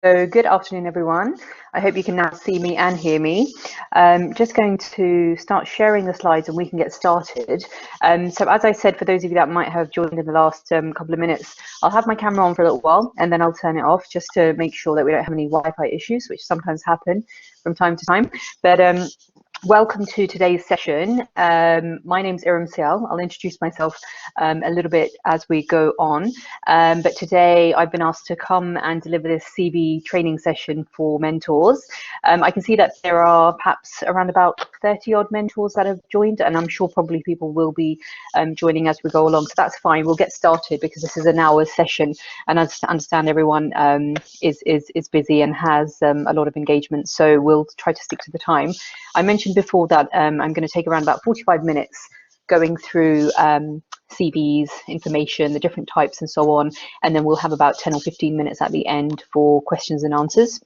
So good afternoon, everyone. I hope you can now see me and hear me. Just going to start sharing the slides and we can get started. So as I said, for those of you that might have joined in the last couple of minutes, I'll have my camera on for a little while and then I'll turn it off just to make sure that we don't have any Wi-Fi issues, which sometimes happen from time to time. But welcome to today's session. My name's I.Sial. I'll introduce myself a little bit as we go on. But today I've been asked to come and deliver this CV training session for mentors. I can see that there are perhaps around about 30 odd mentors that have joined, and I'm sure probably people will be joining as we go along. So that's fine. We'll get started because this is an hour session, and I understand everyone is busy and has a lot of engagement. So we'll try to stick to the time. I mentioned before that I'm going to take around about 45 minutes going through CVs, information, the different types and so on, and then we'll have about 10 or 15 minutes at the end for questions and answers.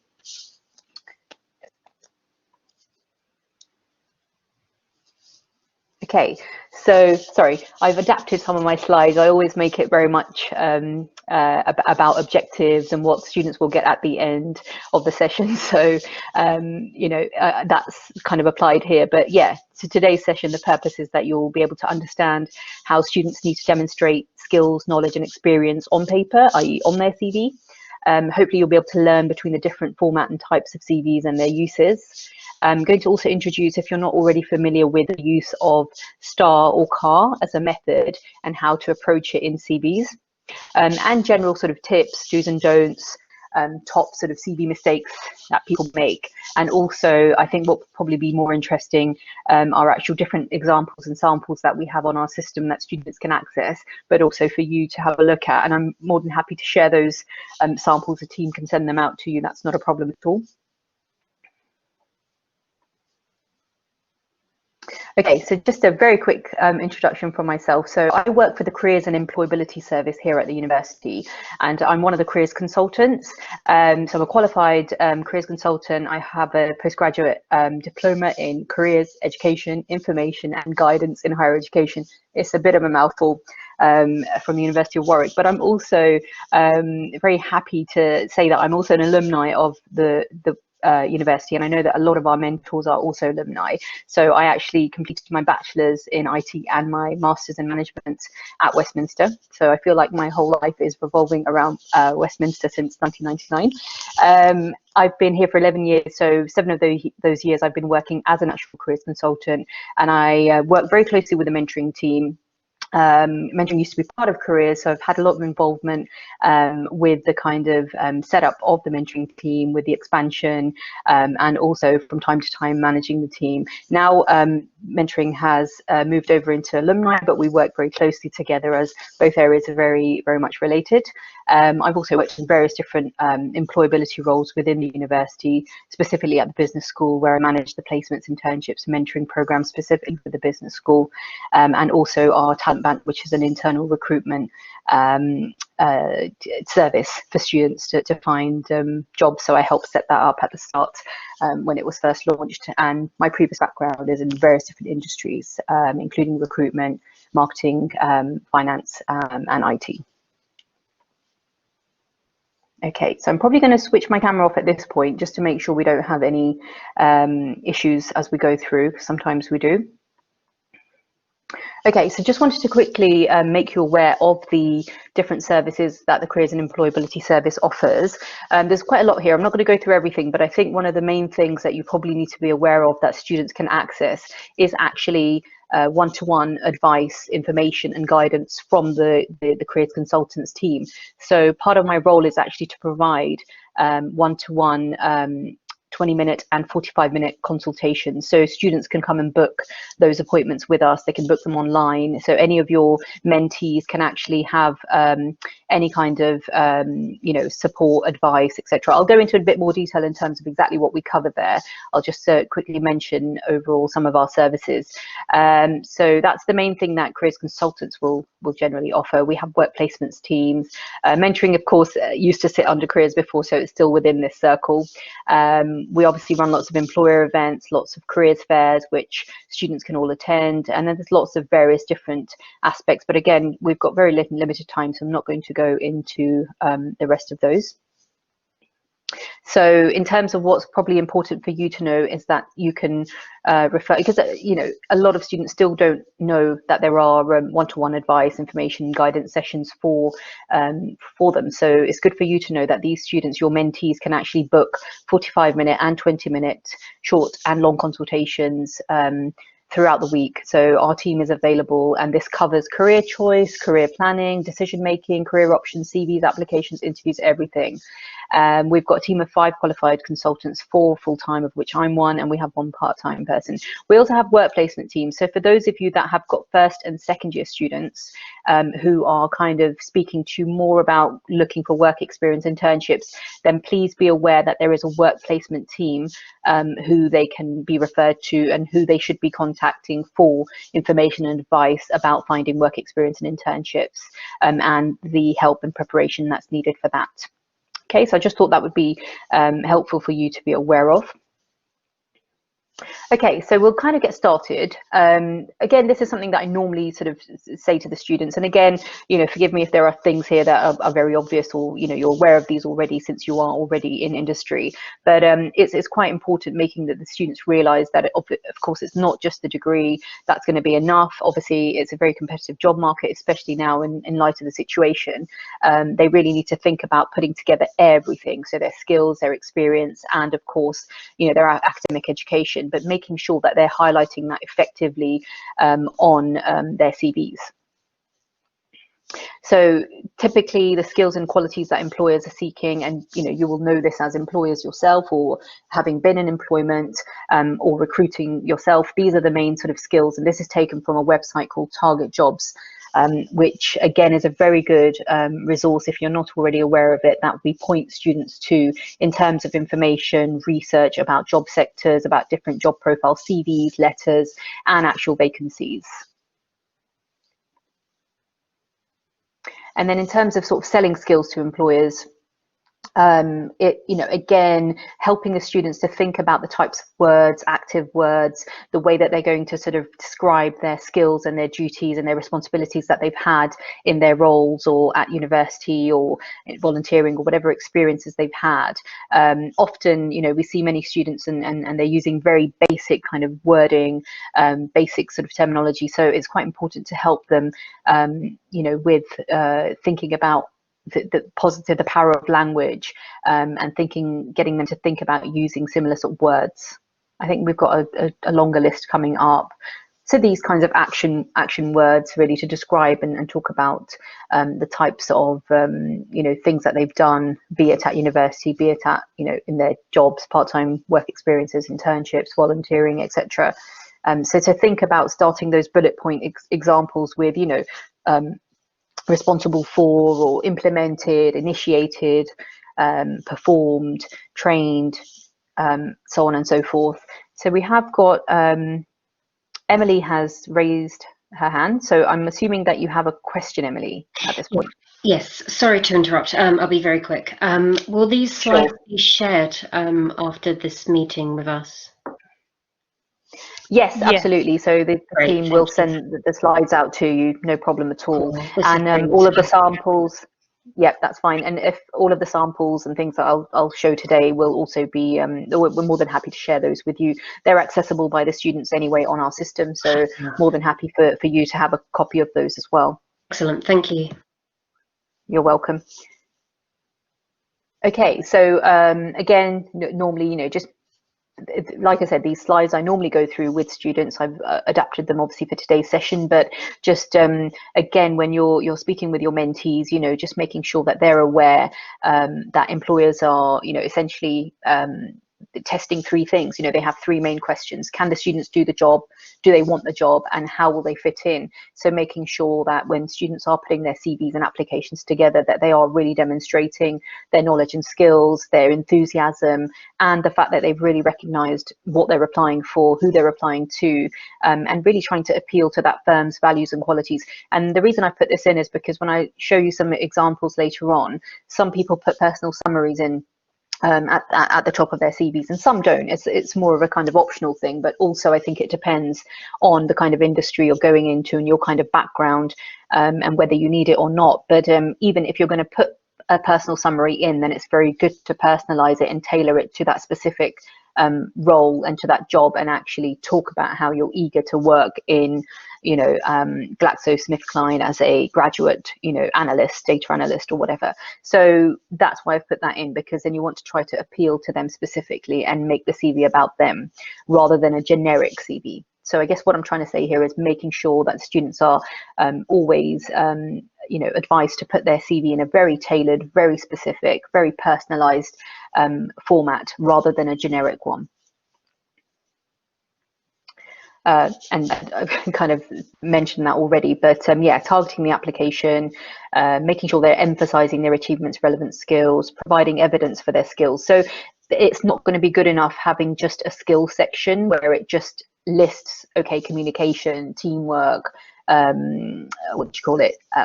Okay, so sorry, I've adapted some of my slides. I always make it very much about objectives and what students will get at the end of the session. So, that's kind of applied here. But yeah, so today's session, the purpose is that you'll be able to understand how students need to demonstrate skills, knowledge and experience on paper, i.e. on their CV. Hopefully you'll be able to learn between the different format and types of CVs and their uses. I'm going to also introduce, if you're not already familiar with the use of STAR or CAR as a method and how to approach it in CVs, and general sort of tips, do's and don'ts, top sort of CV mistakes that people make. And also, I think what will probably be more interesting are actual different examples and samples that we have on our system that students can access, but also for you to have a look at. And I'm more than happy to share those samples. The team can send them out to you. That's not a problem at all. Okay, so just a very quick introduction from myself. So I work for the Careers and Employability Service here at the university, and I'm one of the careers consultants. So I'm a qualified careers consultant. I have a postgraduate diploma in careers, education, information and guidance in higher education. It's a bit of a mouthful from the University of Warwick, but I'm also very happy to say that I'm also an alumni of the university, and I know that a lot of our mentors are also alumni. So I actually completed my bachelor's in IT and my master's in management at Westminster. So I feel like my whole life is revolving around Westminster since 1999. I've been here for 11 years, so 7 of those years I've been working as an actual careers consultant, and I work very closely with the mentoring team. Mentoring used to be part of careers, so I've had a lot of involvement with the kind of setup of the mentoring team, with the expansion, and also from time to time managing the team. Now mentoring has moved over into alumni, but we work very closely together as both areas are very much related. I've also worked in various different employability roles within the university, specifically at the business school, where I manage the placements, internships, and mentoring programs specifically for the business school, and also our talent bank, which is an internal recruitment service for students to find jobs. So I helped set that up at the start when it was first launched. And my previous background is in various different industries, including recruitment, marketing, finance, and IT. Okay, so I'm probably going to switch my camera off at this point just to make sure we don't have any issues as we go through. Sometimes we do. Okay, so just wanted to quickly make you aware of the different services that the Careers and Employability Service offers. There's quite a lot here. I'm not going to go through everything, but I think one of the main things that you probably need to be aware of that students can access is actually one-to-one advice, information and guidance from the careers consultants team. So part of my role is actually to provide one-to-one 20-minute and 45-minute consultations. So students can come and book those appointments with us. They can book them online. So any of your mentees can actually have any kind of support, advice, etc. I'll go into a bit more detail in terms of exactly what we cover there. I'll just quickly mention overall some of our services. So that's the main thing that careers consultants will generally offer. We have work placements teams. Mentoring, of course, used to sit under careers before, so it's still within this circle. We obviously run lots of employer events, lots of careers fairs, which students can all attend. And then there's lots of various different aspects. But again, we've got very limited time, so I'm not going to go into the rest of those. So in terms of what's probably important for you to know is that you can refer, because a lot of students still don't know that there are one-to-one advice, information, guidance sessions for them. So it's good for you to know that these students, your mentees, can actually book 45-minute and 20-minute short and long consultations throughout the week. So our team is available, and this covers career choice, career planning, decision making, career options, CVs, applications, interviews, everything. We've got a team of 5 qualified consultants, 4 full-time, of which I'm one, and we have 1 part-time person. We also have work placement teams. So for those of you that have got first and second year students who are kind of speaking to you more about looking for work experience, internships, then please be aware that there is a work placement team who they can be referred to and who they should be contacting for information and advice about finding work experience and internships, and the help and preparation that's needed for that. Okay, so I just thought that would be helpful for you to be aware of. Okay, so we'll kind of get started. Again, this is something that I normally sort of say to the students. And again, forgive me if there are things here that are very obvious, or, you're aware of these already since you are already in industry. But it's quite important making that the students realize that, of course, it's not just the degree that's going to be enough. Obviously, it's a very competitive job market, especially now in light of the situation. They really need to think about putting together everything. So their skills, their experience, and of course, their academic education, but making sure that they're highlighting that effectively on their CVs. So typically the skills and qualities that employers are seeking, and you will know this as employers yourself, or having been in employment or recruiting yourself, these are the main sort of skills. And this is taken from a website called Target Jobs, which again is a very good resource if you're not already aware of it, that we point students to in terms of information, research about job sectors, about different job profiles, CVs, letters, and actual vacancies. And then in terms of sort of selling skills to employers, again, helping the students to think about the types of words, active words, the way that they're going to sort of describe their skills and their duties and their responsibilities that they've had in their roles or at university or volunteering or whatever experiences they've had. Often, we see many students and they're using very basic kind of wording, basic sort of terminology. So it's quite important to help them, with thinking about the power of language, and getting them to think about using similar sort of words. I think we've got a longer list coming up. So these kinds of action words really to describe and talk about the types of things that they've done, be it at university, be it at in their jobs, part-time work experiences, internships, volunteering, etc. So to think about starting those bullet point examples with responsible for, or implemented, initiated, performed, trained, so on and so forth. So we have got Emily has raised her hand, so I'm assuming that you have a question, Emily, at this point. Yes, sorry to interrupt. I'll be very quick. Will these slides be shared after this meeting with us? Yes, absolutely. So the team will send the slides out to you, no problem at all. Cool. And all of the samples, yep, that's fine. And if all of the samples and things that I'll show today will also be, we're more than happy to share those with you. They're accessible by the students anyway on our system, so more than happy for you to have a copy of those as well. Excellent, thank you. You're welcome. Okay, so again, normally, just like I said, these slides I normally go through with students. I've adapted them obviously for today's session, but just again, when you're speaking with your mentees, just making sure that they're aware that employers are, essentially testing 3 things. They have 3 main questions. Can the students do the job? Do they want the job? And how will they fit in? So making sure that when students are putting their CVs and applications together, that they are really demonstrating their knowledge and skills, their enthusiasm, and the fact that they've really recognized what they're applying for, who they're applying to, and really trying to appeal to that firm's values and qualities. And the reason I put this in is because when I show you some examples later on, some people put personal summaries in at the top of their CVs, and some don't. It's more of a kind of optional thing, but also I think it depends on the kind of industry you're going into and your kind of background, and whether you need it or not. But even if you're going to put a personal summary in, then it's very good to personalize it and tailor it to that specific role and to that job, and actually talk about how you're eager to work in, GlaxoSmithKline as a graduate, analyst, data analyst, or whatever. So that's why I've put that in, because then you want to try to appeal to them specifically and make the CV about them rather than a generic CV. So I guess what I'm trying to say here is making sure that students are always, advised to put their CV in a very tailored, very specific, very personalized format rather than a generic one. And I've kind of mentioned that already, but yeah, targeting the application, making sure they're emphasizing their achievements, relevant skills, providing evidence for their skills. So it's not going to be good enough having just a skill section where it just lists, okay, communication, teamwork,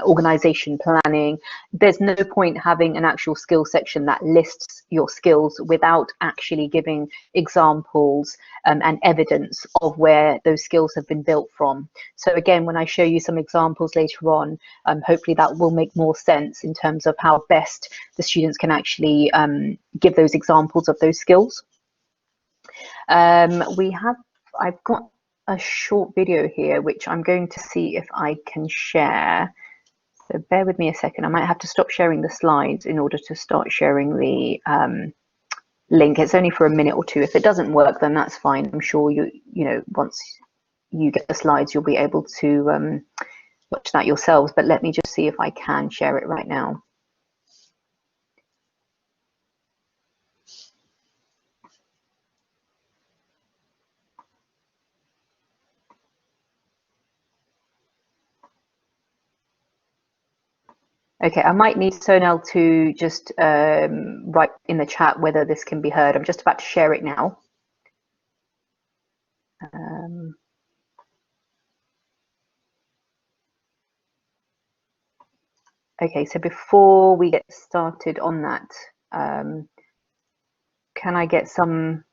organization, planning. There's no point having an actual skill section that lists your skills without actually giving examples and evidence of where those skills have been built from. So again, when I show you some examples later on, hopefully that will make more sense in terms of how best the students can actually give those examples of those skills. I've got a short video here, which I'm going to see if I can share. So bear with me a second. I might have to stop sharing the slides in order to start sharing the link. It's only for a minute or two. If it doesn't work, then that's fine. I'm sure once you get the slides, you'll be able to watch that yourselves. But let me just see if I can share it right now. Okay, I might need Sonal to just write in the chat whether this can be heard. I'm just about to share it now. Okay, so before we get started on that, can I get some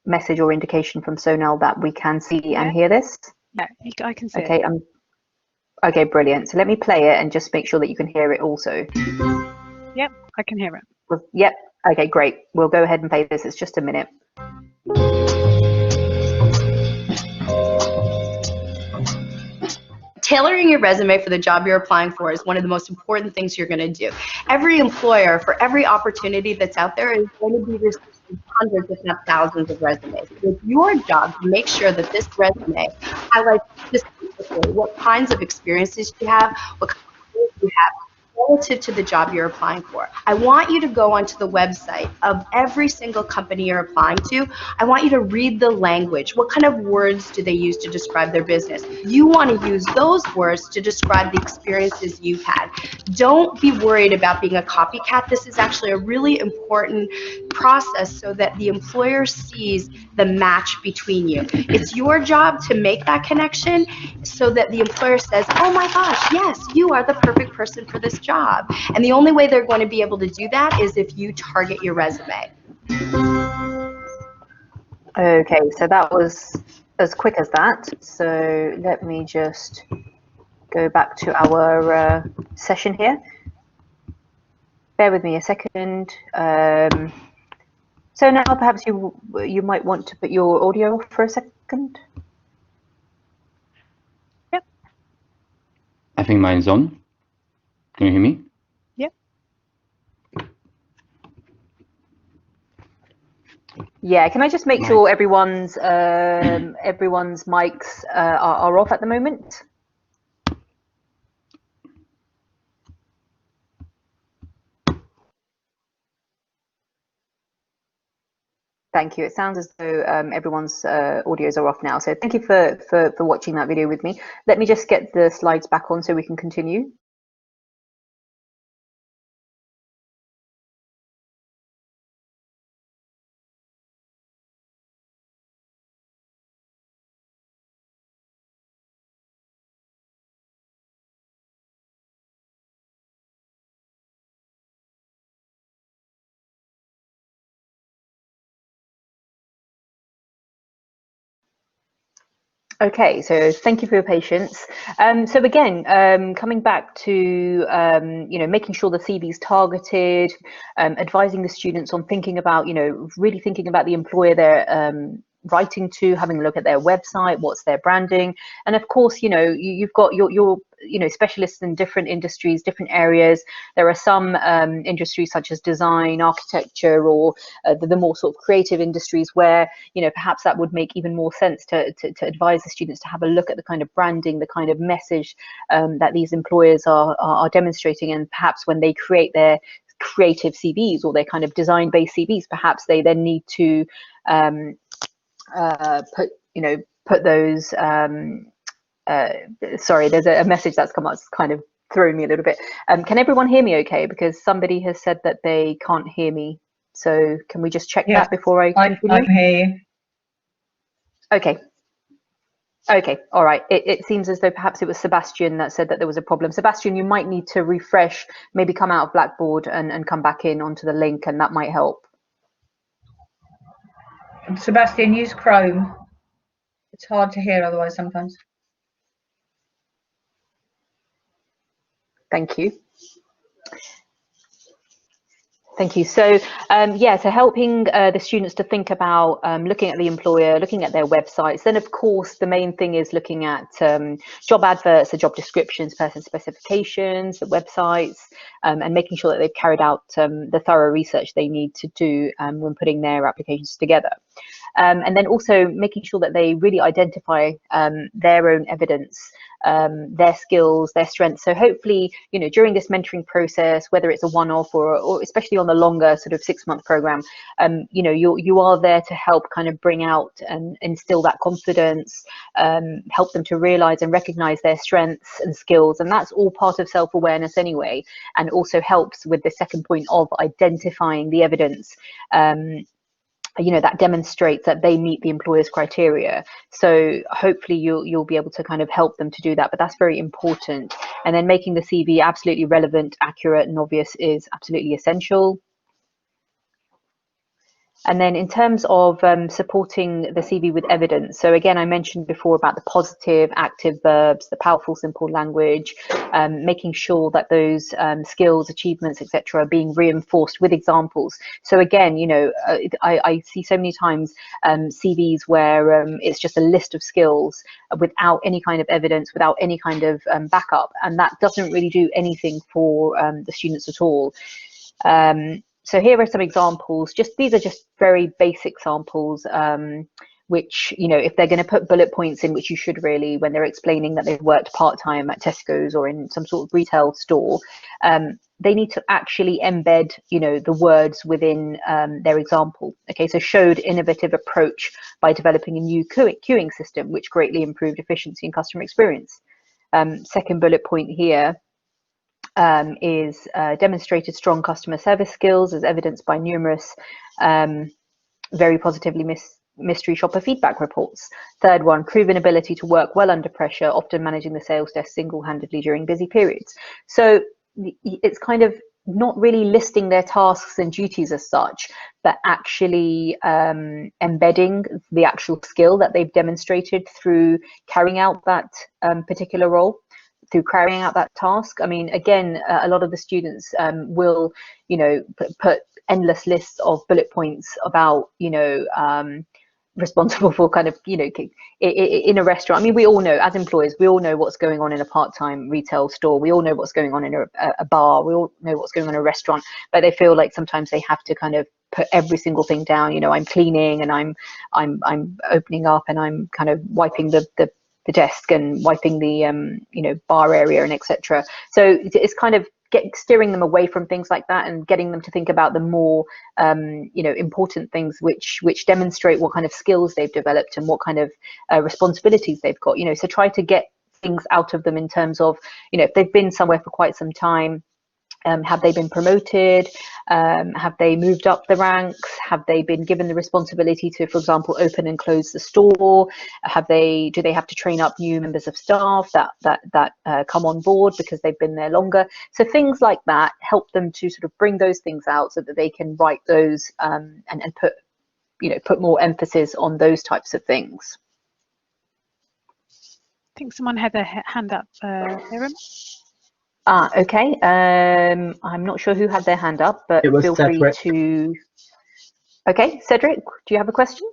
message or indication from Sonal that we can see and hear this? Yeah, I can see it. Okay, brilliant. So let me play it and just make sure that you can hear it also. Yep, I can hear it. Well, yep. Okay, great. We'll go ahead and play this. It's just a minute. Tailoring your resume for the job you're applying for is one of the most important things you're going to do. Every employer, for every opportunity that's out there, is going to be receiving hundreds, if not thousands, of resumes. It's your job to make sure that this resume highlights specifically what kinds of experiences you have, what kinds of skills you have relative to the job you're applying for. I want you to go onto the website of every single company you're applying to. I want you to read the language. What kind of words do they use to describe their business? You want to use those words to describe the experiences you've had. Don't be worried about being a copycat. This is actually a really important process so that the employer sees the match between you. It's your job to make that connection so that the employer says, oh my gosh, yes, you are the perfect person for this job. And the only way they're going to be able to do that is if you target your resume. Okay, so that was as quick as that. So let me just go back to our session here. Bear with me a second. So now perhaps you might want to put your audio off for a second. Yep. I think mine's on. Can you hear me? Yep. Yeah, can I just make sure everyone's mics are off at the moment? Thank you. It sounds as though everyone's audios are off now. So thank you for watching that video with me. Let me just get the slides back on so we can continue. Okay, so thank you for your patience. So again, coming back to making sure the CV is targeted, advising the students on thinking about really thinking about the employer they're writing to, having a look at their website, what's their branding, and of course you've got your specialists in different industries, different areas. There are some industries such as design, architecture, or the more sort of creative industries where perhaps that would make even more sense to advise the students to have a look at the kind of branding, the kind of message that these employers are demonstrating, and perhaps when they create their creative CVs or their kind of design-based CVs, perhaps they then need to put those. Sorry, there's a message that's come up. It's kind of thrown me a little bit. Can everyone hear me okay? Because somebody has said that they can't hear me. So can we just check that before I continue? I can hear you. Okay. Okay, all right. It seems as though perhaps it was Sebastian that said that there was a problem. Sebastian, you might need to refresh, maybe come out of Blackboard and come back in onto the link, and that might help. Sebastian, use Chrome. It's hard to hear otherwise sometimes. Thank you. Thank you. So so helping the students to think about looking at the employer, looking at their websites. Then, of course, the main thing is looking at job adverts, the job descriptions, person specifications, the websites, and making sure that they've carried out the thorough research they need to do when putting their applications together. And then also making sure that they really identify their own evidence, their skills, their strengths. So hopefully, during this mentoring process, whether it's a one-off or especially on the longer sort of 6-month program, you are there to help kind of bring out and instill that confidence, help them to realize and recognize their strengths and skills. And that's all part of self-awareness anyway, and also helps with the second point of identifying the evidence that demonstrates that they meet the employer's criteria. So hopefully you'll be able to kind of help them to do that, but that's very important. And then making the CV absolutely relevant, accurate, and obvious is absolutely essential. And then in terms of supporting the CV with evidence, so again, I mentioned before about the positive, active verbs, the powerful, simple language, making sure that those skills, achievements, etc., are being reinforced with examples. So again, I see so many times CVs where it's just a list of skills without any kind of evidence, without any kind of backup, and that doesn't really do anything for the students at all. So here are some examples. These are just very basic samples, which, if they're going to put bullet points in, which you should really, when they're explaining that they've worked part-time at Tesco's or in some sort of retail store, they need to actually embed, the words within their example. Okay, so showed innovative approach by developing a new queuing system, which greatly improved efficiency and customer experience. Second bullet point here. Is demonstrated strong customer service skills as evidenced by numerous very positively mystery shopper feedback reports. Third one, proven ability to work well under pressure, often managing the sales desk single-handedly during busy periods. So it's kind of not really listing their tasks and duties as such, but actually embedding the actual skill that they've demonstrated through carrying out that particular role, through carrying out that task. I mean, again, a lot of the students will, put endless lists of bullet points about, responsible for kind of, in a restaurant. I mean, we all know, as employers, we all know what's going on in a part-time retail store. We all know what's going on in a bar. We all know what's going on in a restaurant, but they feel like sometimes they have to kind of put every single thing down. I'm cleaning and I'm opening up and I'm kind of wiping the desk and wiping the bar area and etc. So it's kind of steering them away from things like that and getting them to think about the more important things which demonstrate what kind of skills they've developed and what kind of responsibilities they've got. So try to get things out of them in terms of if they've been somewhere for quite some time. Have they been promoted? Have they moved up the ranks? Have they been given the responsibility to, for example, open and close the store? Do they have to train up new members of staff that come on board because they've been there longer? So things like that help them to sort of bring those things out so that they can write those and put more emphasis on those types of things. think someone had their hand up, Iram. Okay. I'm not sure who had their hand up, but It was feel Cedric. free to. Okay, Cedric, do you have a question?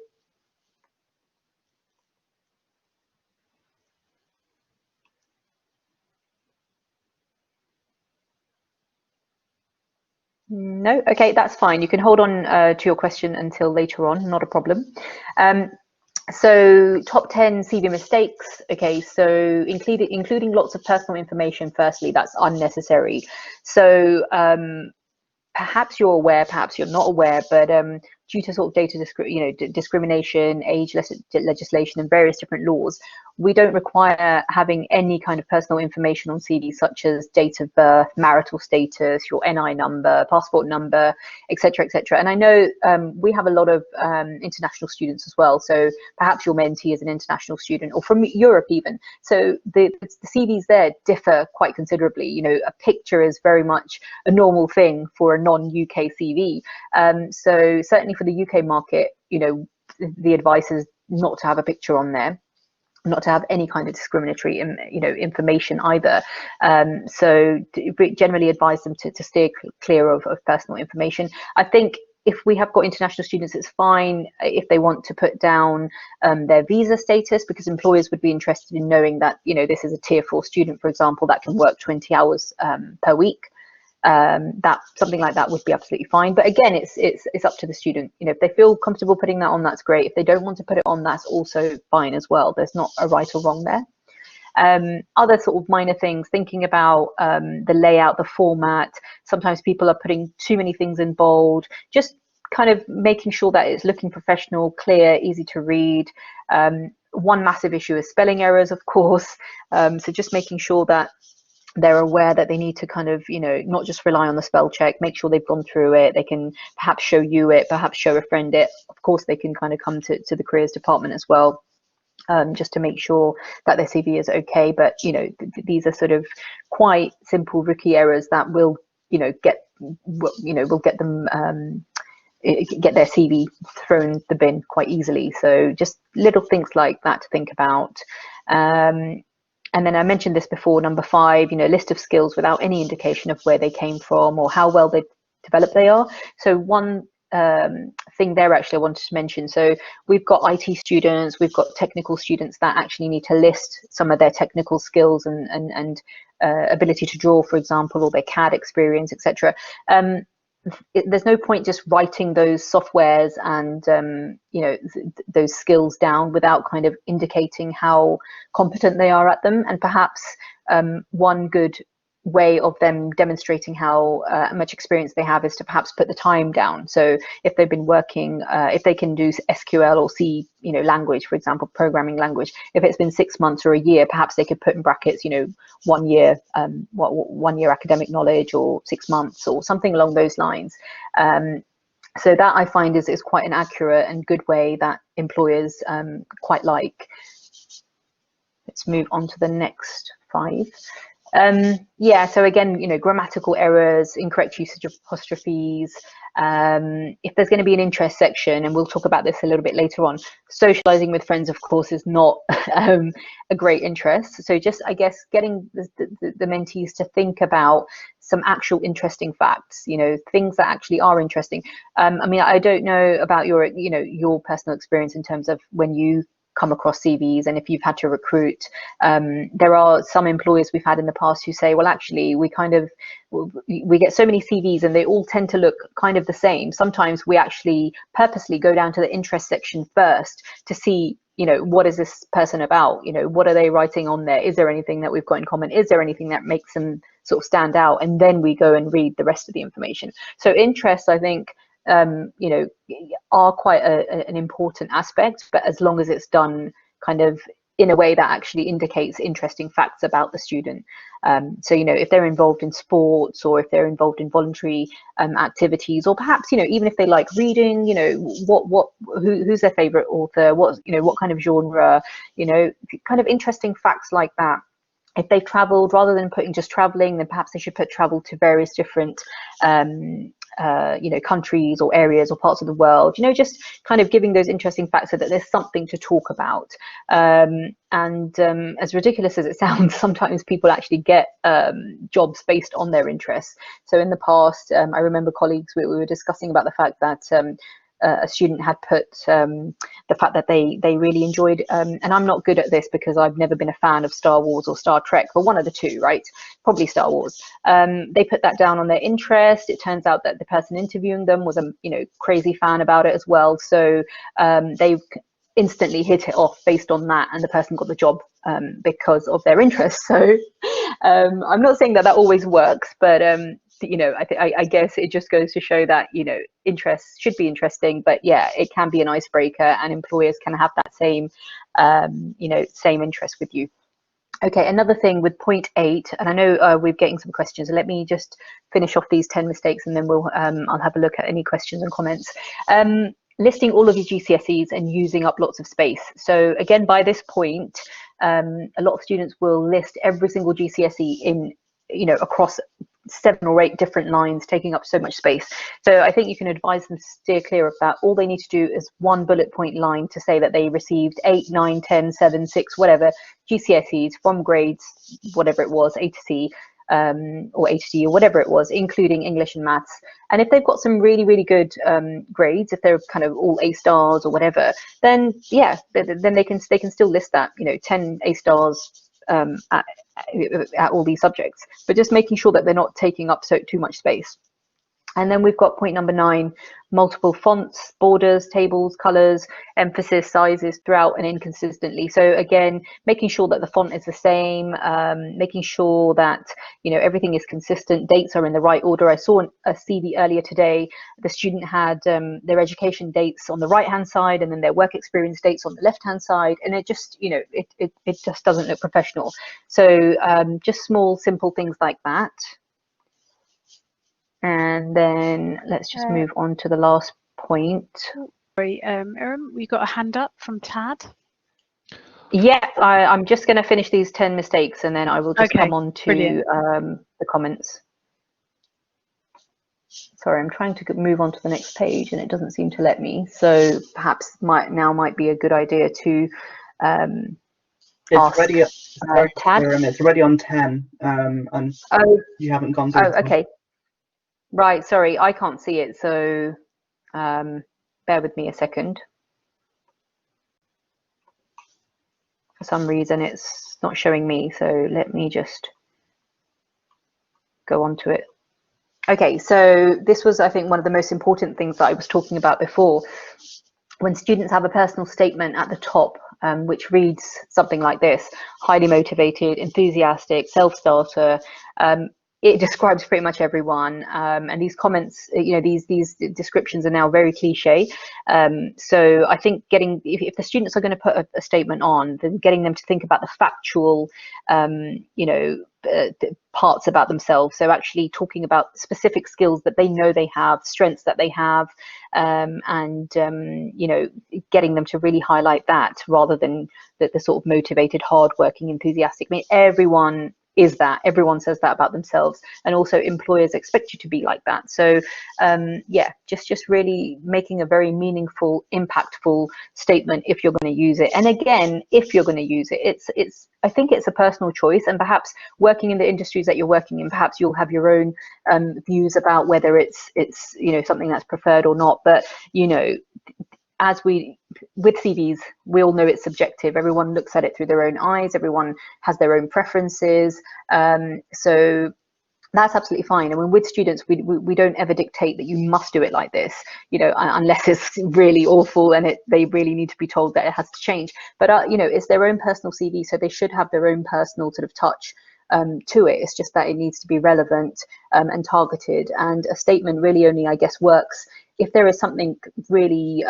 No? Okay, that's fine. You can hold on to your question until later on, not a problem. So top 10 CV mistakes. Okay, so including lots of personal information, firstly, that's unnecessary. So perhaps you're aware, perhaps you're not aware, but due to sort of data discrimination, age legislation, and various different laws, we don't require having any kind of personal information on CV, such as date of birth, marital status, your NI number, passport number, etc., etc. And I know we have a lot of international students as well. So perhaps your mentee is an international student, or from Europe even. So the CVs there differ quite considerably. You know, a picture is very much a normal thing for a non-UK CV. So certainly for the UK market, you know, the advice is not to have a picture on there, not to have any kind of discriminatory, information either. So generally advise them to steer clear of personal information. I think if we have got international students, it's fine if they want to put down their visa status, because employers would be interested in knowing that, you know, this is a tier 4 student, for example, that can work 20 hours per week. That something like that would be absolutely fine. But again, it's up to the student. You know, if they feel comfortable putting that on, that's great. If they don't want to put it on, that's also fine as well. There's not a right or wrong there. Other sort of minor things, thinking about the layout, the format. Sometimes people are putting too many things in bold. Just kind of making sure that it's looking professional, clear, easy to read. One massive issue is spelling errors, of course. So just making sure that they're aware that they need to kind of, you know, not just rely on the spell check, make sure they've gone through it. They can perhaps show you it, perhaps show a friend it. Of course, they can kind of come to the careers department as well, just to make sure that their CV is okay. But, you know, these are sort of quite simple rookie errors that will, you know, will get them, get their CV thrown the bin quite easily. So just little things like that to think about. And then I mentioned this before, number 5, you know, list of skills without any indication of where they came from or how well they developed they are. So one thing there actually I wanted to mention. So we've got IT students, we've got technical students that actually need to list some of their technical skills and ability to draw, for example, or their CAD experience, etc. There's no point just writing those softwares and those skills down without kind of indicating how competent they are at them. And perhaps one good way of them demonstrating how much experience they have is to perhaps put the time down. So if they've been working, if they can do SQL or C, language, for example, programming language, if it's been 6 months or a year, perhaps they could put in brackets, 1 year, 1 year academic knowledge, or 6 months, or something along those lines. So that I find is quite an accurate and good way that employers quite like. Let's move on to the next 5. So again, grammatical errors, incorrect usage of apostrophes. If there's going to be an interest section, and we'll talk about this a little bit later on, socializing with friends, of course, is not a great interest. So just, I guess, getting the mentees to think about some actual interesting facts, things that actually are interesting. I mean, I don't know about your personal experience in terms of when you come across CVs and if you've had to recruit. There are some employers we've had in the past who say, well, actually, we get so many CVs and they all tend to look kind of the same. Sometimes we actually purposely go down to the interest section first to see, what is this person about? What are they writing on there? Is there anything that we've got in common? Is there anything that makes them sort of stand out? And then we go and read the rest of the information. So interests, I think, are quite an important aspect, but as long as it's done kind of in a way that actually indicates interesting facts about the student. So, if they're involved in sports, or if they're involved in voluntary activities, or perhaps, even if they like reading, who's their favorite author, what kind of genre, kind of interesting facts like that. if they've traveled, rather than putting just traveling, then perhaps they should put travel to various different countries or areas or parts of the world, just kind of giving those interesting facts so that there's something to talk about. As ridiculous as it sounds, sometimes people actually get jobs based on their interests. So in the past, I remember colleagues, we were discussing about the fact that a student had put the fact that they really enjoyed, and I'm not good at this because I've never been a fan of Star Wars or Star Trek, but one of the two, right? Probably Star Wars. They put that down on their interest. It turns out that the person interviewing them was a crazy fan about it as well. So they instantly hit it off based on that, and the person got the job because of their interest. So I'm not saying that that always works, but I guess it just goes to show that interests should be interesting, but yeah, it can be an icebreaker, and employers can have that same same interest with you. Okay, another thing with point 8, and I know we're getting some questions, so let me just finish off these 10 mistakes, and then I'll have a look at any questions and comments. Listing all of your GCSEs and using up lots of space. So again, by this point, a lot of students will list every single GCSE in across 7 or 8 different lines, taking up so much space. So I think you can advise them to steer clear of that. All they need to do is one bullet point line to say that they received 8, 9, 10, 7, 6, whatever GCSEs from grades, whatever it was, A to C, or A to D, or whatever it was, including English and maths. And if they've got some really, really good grades, if they're kind of all A stars or whatever, then yeah, then they can still list that, 10 A stars at all these subjects, but just making sure that they're not taking up too much space. And then we've got point number 9, multiple fonts, borders, tables, colors, emphasis, sizes throughout and inconsistently. So again, making sure that the font is the same, making sure that everything is consistent, dates are in the right order. I saw a CV earlier today. The student had their education dates on the right hand side and then their work experience dates on the left hand side, and it just it just doesn't look professional. So just small simple things like that. And then let's just move on to the last point. Sorry, Iram, we got a hand up from Tad. Yeah, I'm just going to finish these 10 mistakes and then I will just come on to the comments. Sorry, I'm trying to move on to the next page and it doesn't seem to let me. So perhaps now might be a good idea to it's ready. Tad. It's already on 10, and you haven't gone through. Oh, okay. Right, sorry, I can't see it, so bear with me a second. For some reason, it's not showing me, so let me just go on to it. Okay, so this was, I think, one of the most important things that I was talking about before. When students have a personal statement at the top, which reads something like this: highly motivated, enthusiastic, self-starter, it describes pretty much everyone, and these comments, these descriptions are now very cliche. So I think if the students are going to put a statement on, then getting them to think about the factual, parts about themselves. So actually talking about specific skills that they know they have, strengths that they have, and getting them to really highlight that rather than the sort of motivated, hardworking, enthusiastic. I mean, everyone is that. Everyone says that about themselves, and also employers expect you to be like that. So yeah, just really making a very meaningful, impactful statement if you're going to use it. And again, if you're going to use it, I think it's a personal choice, and perhaps working in the industries that you're working in, perhaps you'll have your own views about whether it's something that's preferred or not. But with CVs, we all know it's subjective. Everyone looks at it through their own eyes. Everyone has their own preferences. So that's absolutely fine. I mean, with students, we don't ever dictate that you must do it like this, unless it's really awful and they really need to be told that it has to change. But it's their own personal CV, so they should have their own personal sort of touch to it. It's just that it needs to be relevant and targeted. And a statement really only, I guess, works if there is something really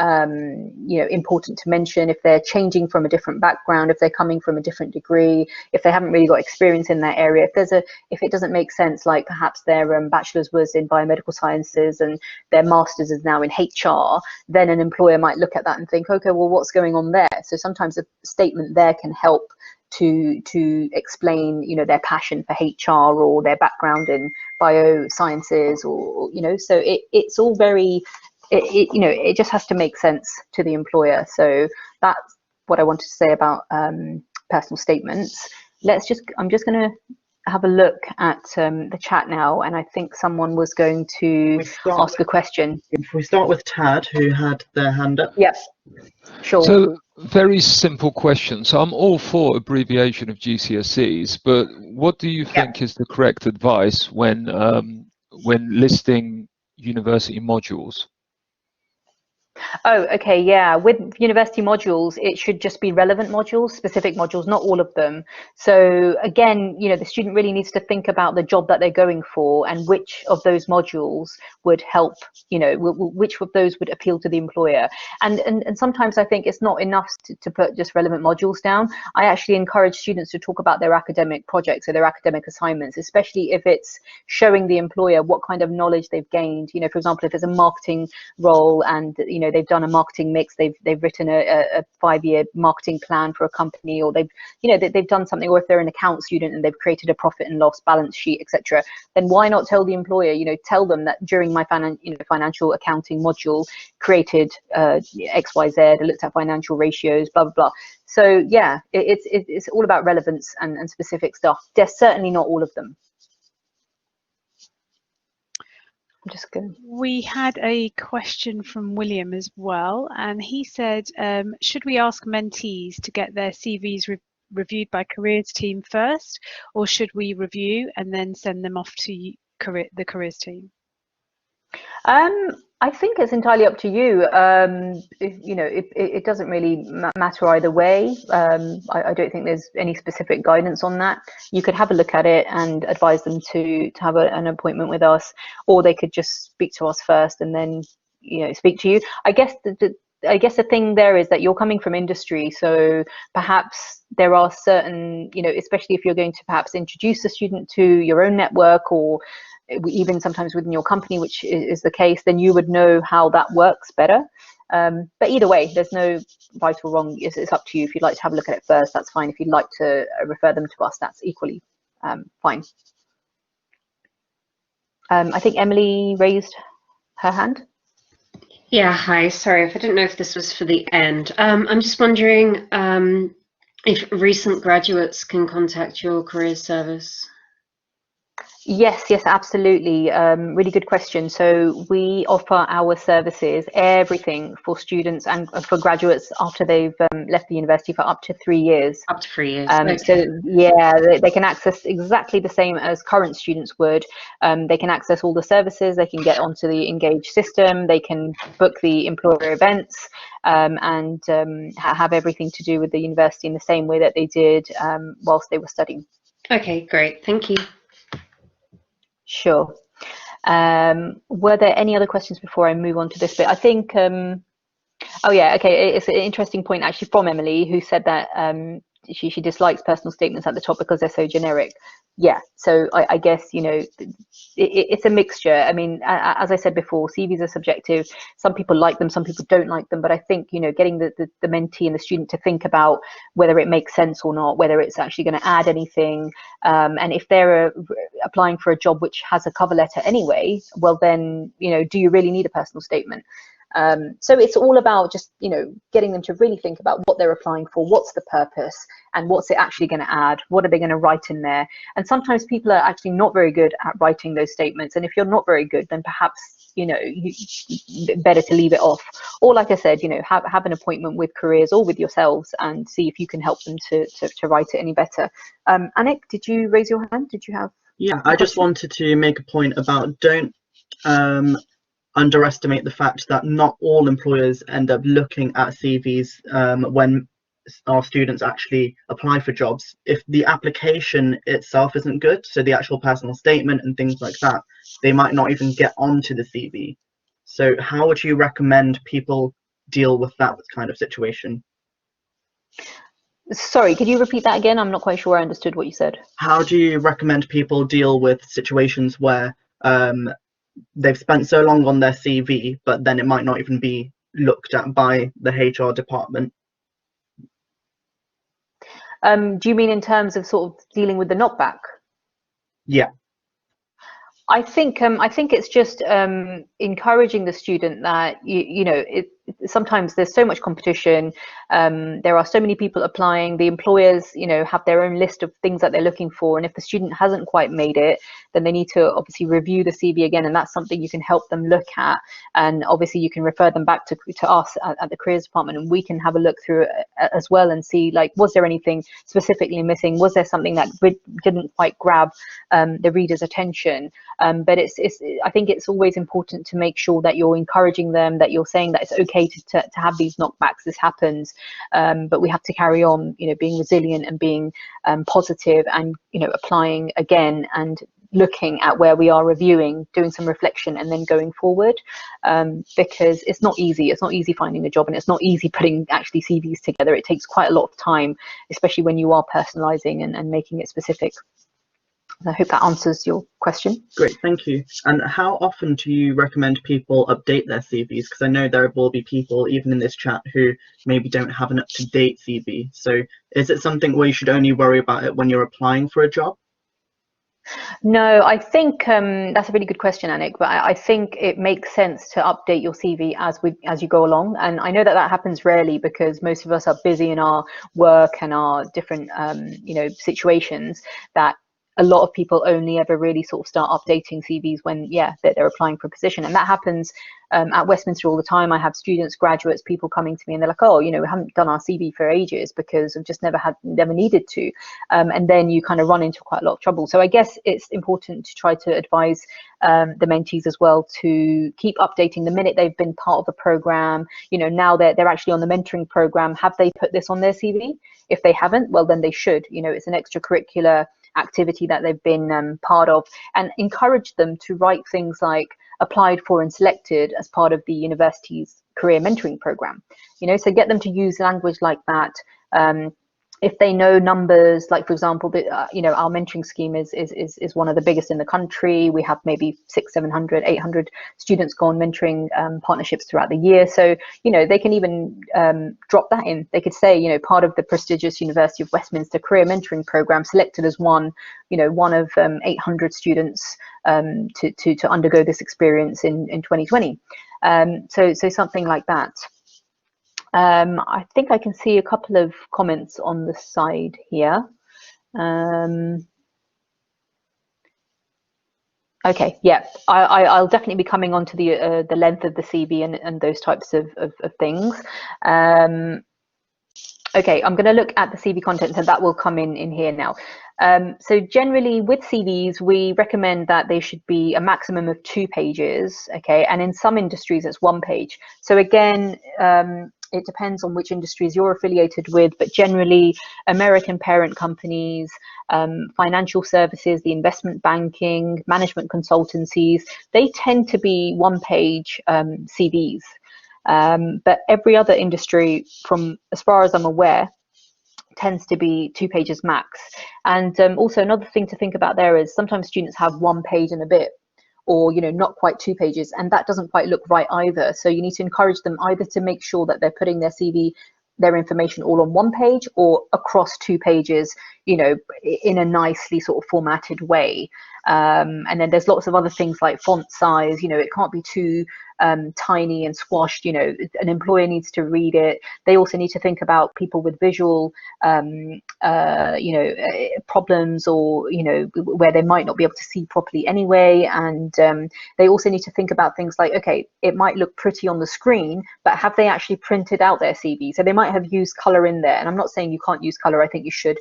important to mention, if they're changing from a different background, if they're coming from a different degree, if they haven't really got experience in that area, if it doesn't make sense, like perhaps their bachelor's was in biomedical sciences and their master's is now in HR, then an employer might look at that and think, okay, well, what's going on there? So sometimes a statement there can help to explain, you know, their passion for HR or their background in biosciences, or, you know, so it's all very, you know, it just has to make sense to the employer. So that's what I wanted to say about personal statements. I'm just going to have a look at the chat now, and I think someone was going to ask a question. If we start with Tad, who had their hand up. Yep, sure. So, very simple question. So I'm all for abbreviation of GCSEs, but what do you think is the correct advice when listing university modules? Oh, okay, yeah. With university modules, it should just be relevant modules, specific modules, not all of them. So again, you know, the student really needs to think about the job that they're going for and which of those modules would help, you know, which of those would appeal to the employer. And sometimes I think it's not enough to put just relevant modules down. I actually encourage students to talk about their academic projects or their academic assignments, especially if it's showing the employer what kind of knowledge they've gained. You know, for example, if it's a marketing role and, you know, they've done a marketing mix, they've written a 5-year marketing plan for a company, or they've done something, or if they're an account student and they've created a profit and loss balance sheet, etc., then why not tell the employer, you know, tell them that during my financial accounting module created XYZ, looked at financial ratios, blah blah blah. So yeah, it's all about relevance and specific stuff. They're certainly not all of them. I'm just going. We had a question from William as well, and he said, should we ask mentees to get their CVs reviewed by careers team first, or should we review and then send them off to the careers team? I think it's entirely up to you. You know, it doesn't really matter either way. I don't think there's any specific guidance on that. You could have a look at it and advise them to have an appointment with us, or they could just speak to us first and then, you know, speak to you. I guess the thing there is that you're coming from industry, so perhaps there are certain, you know, especially if you're going to perhaps introduce a student to your own network, or even sometimes within your company, which is the case, then you would know how that works better. But either way, there's no right or wrong. It's up to you. If you'd like to have a look at it first, that's fine. If you'd like to refer them to us, that's equally fine. I think Emily raised her hand. Yeah, hi. Sorry, I didn't know if this was for the end. I'm just wondering if recent graduates can contact your careers service. Yes, absolutely. Really good question. So we offer our services, everything for students and for graduates after they've left the university, for up to 3 years. Up to 3 years. Okay. So yeah, they can access exactly the same as current students would. They can access all the services. They can get onto the Engage system. They can book the employer events and have everything to do with the university in the same way that they did whilst they were studying. Okay, great. Thank you. Sure. Were there any other questions before I move on to this bit? I think, oh yeah, okay, it's an interesting point actually from Emily, who said that she dislikes personal statements at the top because they're so generic. Yeah, so I guess, you know, it's a mixture. I mean, as I said before, CVs are subjective. Some people like them, some people don't like them. But I think, you know, getting the mentee and the student to think about whether it makes sense or not, whether it's actually going to add anything. And if they're applying for a job which has a cover letter anyway, well then, you know, do you really need a personal statement? So it's all about just, you know, getting them to really think about what they're applying for, what's the purpose, and what's it actually going to add, what are they going to write in there. And sometimes people are actually not very good at writing those statements, and if you're not very good, then perhaps, you know, better to leave it off. Or like I said, you know, have an appointment with careers or with yourselves and see if you can help them to write it any better. Anik, did you raise your hand? Did you have? Yeah, I just wanted to make a point about don't underestimate the fact that not all employers end up looking at CVs when our students actually apply for jobs. If the application itself isn't good, so the actual personal statement and things like that, they might not even get onto the CV. So how would you recommend people deal with that kind of situation? Sorry, could you repeat that again? I'm not quite sure I understood what you said. How do you recommend people deal with situations where they've spent so long on their CV, but then it might not even be looked at by the HR department? Do you mean in terms of sort of dealing with the knockback? Yeah. I think it's just encouraging the student that sometimes there's so much competition. There are so many people applying. The employers, have their own list of things that they're looking for, and if the student hasn't quite made it, then they need to obviously review the CV again, and that's something you can help them look at. And obviously you can refer them back to us at the careers department, and we can have a look through it as well and see, like, was there anything specifically missing? Was there something that didn't quite grab the reader's attention? But I think it's always important to make sure that you're encouraging them, that you're saying that it's okay to have these knockbacks. This happens, but we have to carry on, being resilient and being positive, and applying again and looking at where we are, reviewing, doing some reflection, and then going forward, because it's not easy. It's not easy finding a job, and it's not easy putting actually CVs together. It takes quite a lot of time, especially when you are personalizing and making it specific. I hope that answers your question. Great, thank you. And how often do you recommend people update their CVs? Because I know there will be people, even in this chat, who maybe don't have an up-to-date CV. So is it something where you should only worry about it when you're applying for a job? No, I think that's a really good question, Anik, but I think it makes sense to update your CV as you go along. And I know that happens rarely, because most of us are busy in our work and our different situations, that a lot of people only ever really sort of start updating CVs when, they're applying for a position. And that happens at Westminster all the time. I have students, graduates, people coming to me, and they're like, oh, we haven't done our CV for ages because we've just never needed to. And then you kind of run into quite a lot of trouble. So I guess it's important to try to advise the mentees as well to keep updating the minute they've been part of a program. Now they're actually on the mentoring program. Have they put this on their CV? If they haven't, well, then they should. It's an extracurricular activity that they've been part of, and encourage them to write things like applied for and selected as part of the university's career mentoring program. So get them to use language like that. If they know numbers, like, for example, our mentoring scheme is one of the biggest in the country. We have maybe 600, 700, 800 students go on mentoring partnerships throughout the year. So, they can even drop that in. They could say, part of the prestigious University of Westminster career mentoring program, selected as one of 800 students to undergo this experience in 2020. So something like that. I think I can see a couple of comments on the side here. Okay, yeah, I'll definitely be coming on to the length of the CV and those types of things. Okay, I'm going to look at the CV content, and that will come in here now. So generally with CVs, we recommend that they should be a maximum of 2 pages, okay? And in some industries, it's 1 page. So again, it depends on which industries you're affiliated with, but generally American parent companies, financial services, the investment banking, management consultancies, they tend to be 1 page CVs. But every other industry, from as far as I'm aware, tends to be 2 pages max. And also another thing to think about there is sometimes students have 1 page and a bit, or not quite 2 pages, and that doesn't quite look right either. So you need to encourage them either to make sure that they're putting their CV, their information, all on 1 page, or across 2 pages, in a nicely sort of formatted way. And then there's lots of other things like font size. It can't be too tiny and squashed. An employer needs to read it. They also need to think about people with visual problems, or where they might not be able to see properly anyway. And they also need to think about things like, okay, it might look pretty on the screen, but have they actually printed out their CV? So they might have used color in there, and I'm not saying you can't use color. I think you should.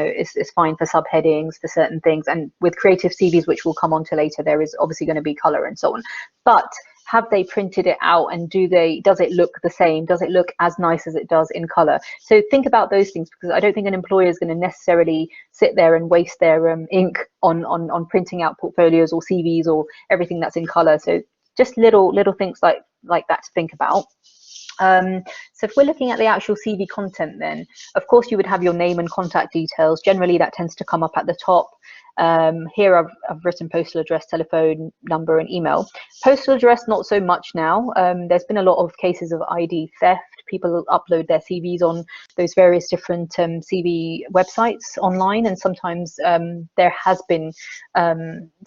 It's fine for subheadings, for certain things, and with creative CVs, which we'll come on to later, there is obviously going to be color and so on. But have they printed it out, and does it look the same? Does it look as nice as it does in color? So think about those things, because I don't think an employer is going to necessarily sit there and waste their ink on printing out portfolios or CVs or everything that's in color. So just little things like that to think about. So if we're looking at the actual CV content, then of course you would have your name and contact details. Generally that tends to come up at the top. Here I've written postal address, telephone number, and email. Postal address, not so much now. There's been a lot of cases of ID theft. people upload their CVs on those various different CV websites online, and sometimes there has been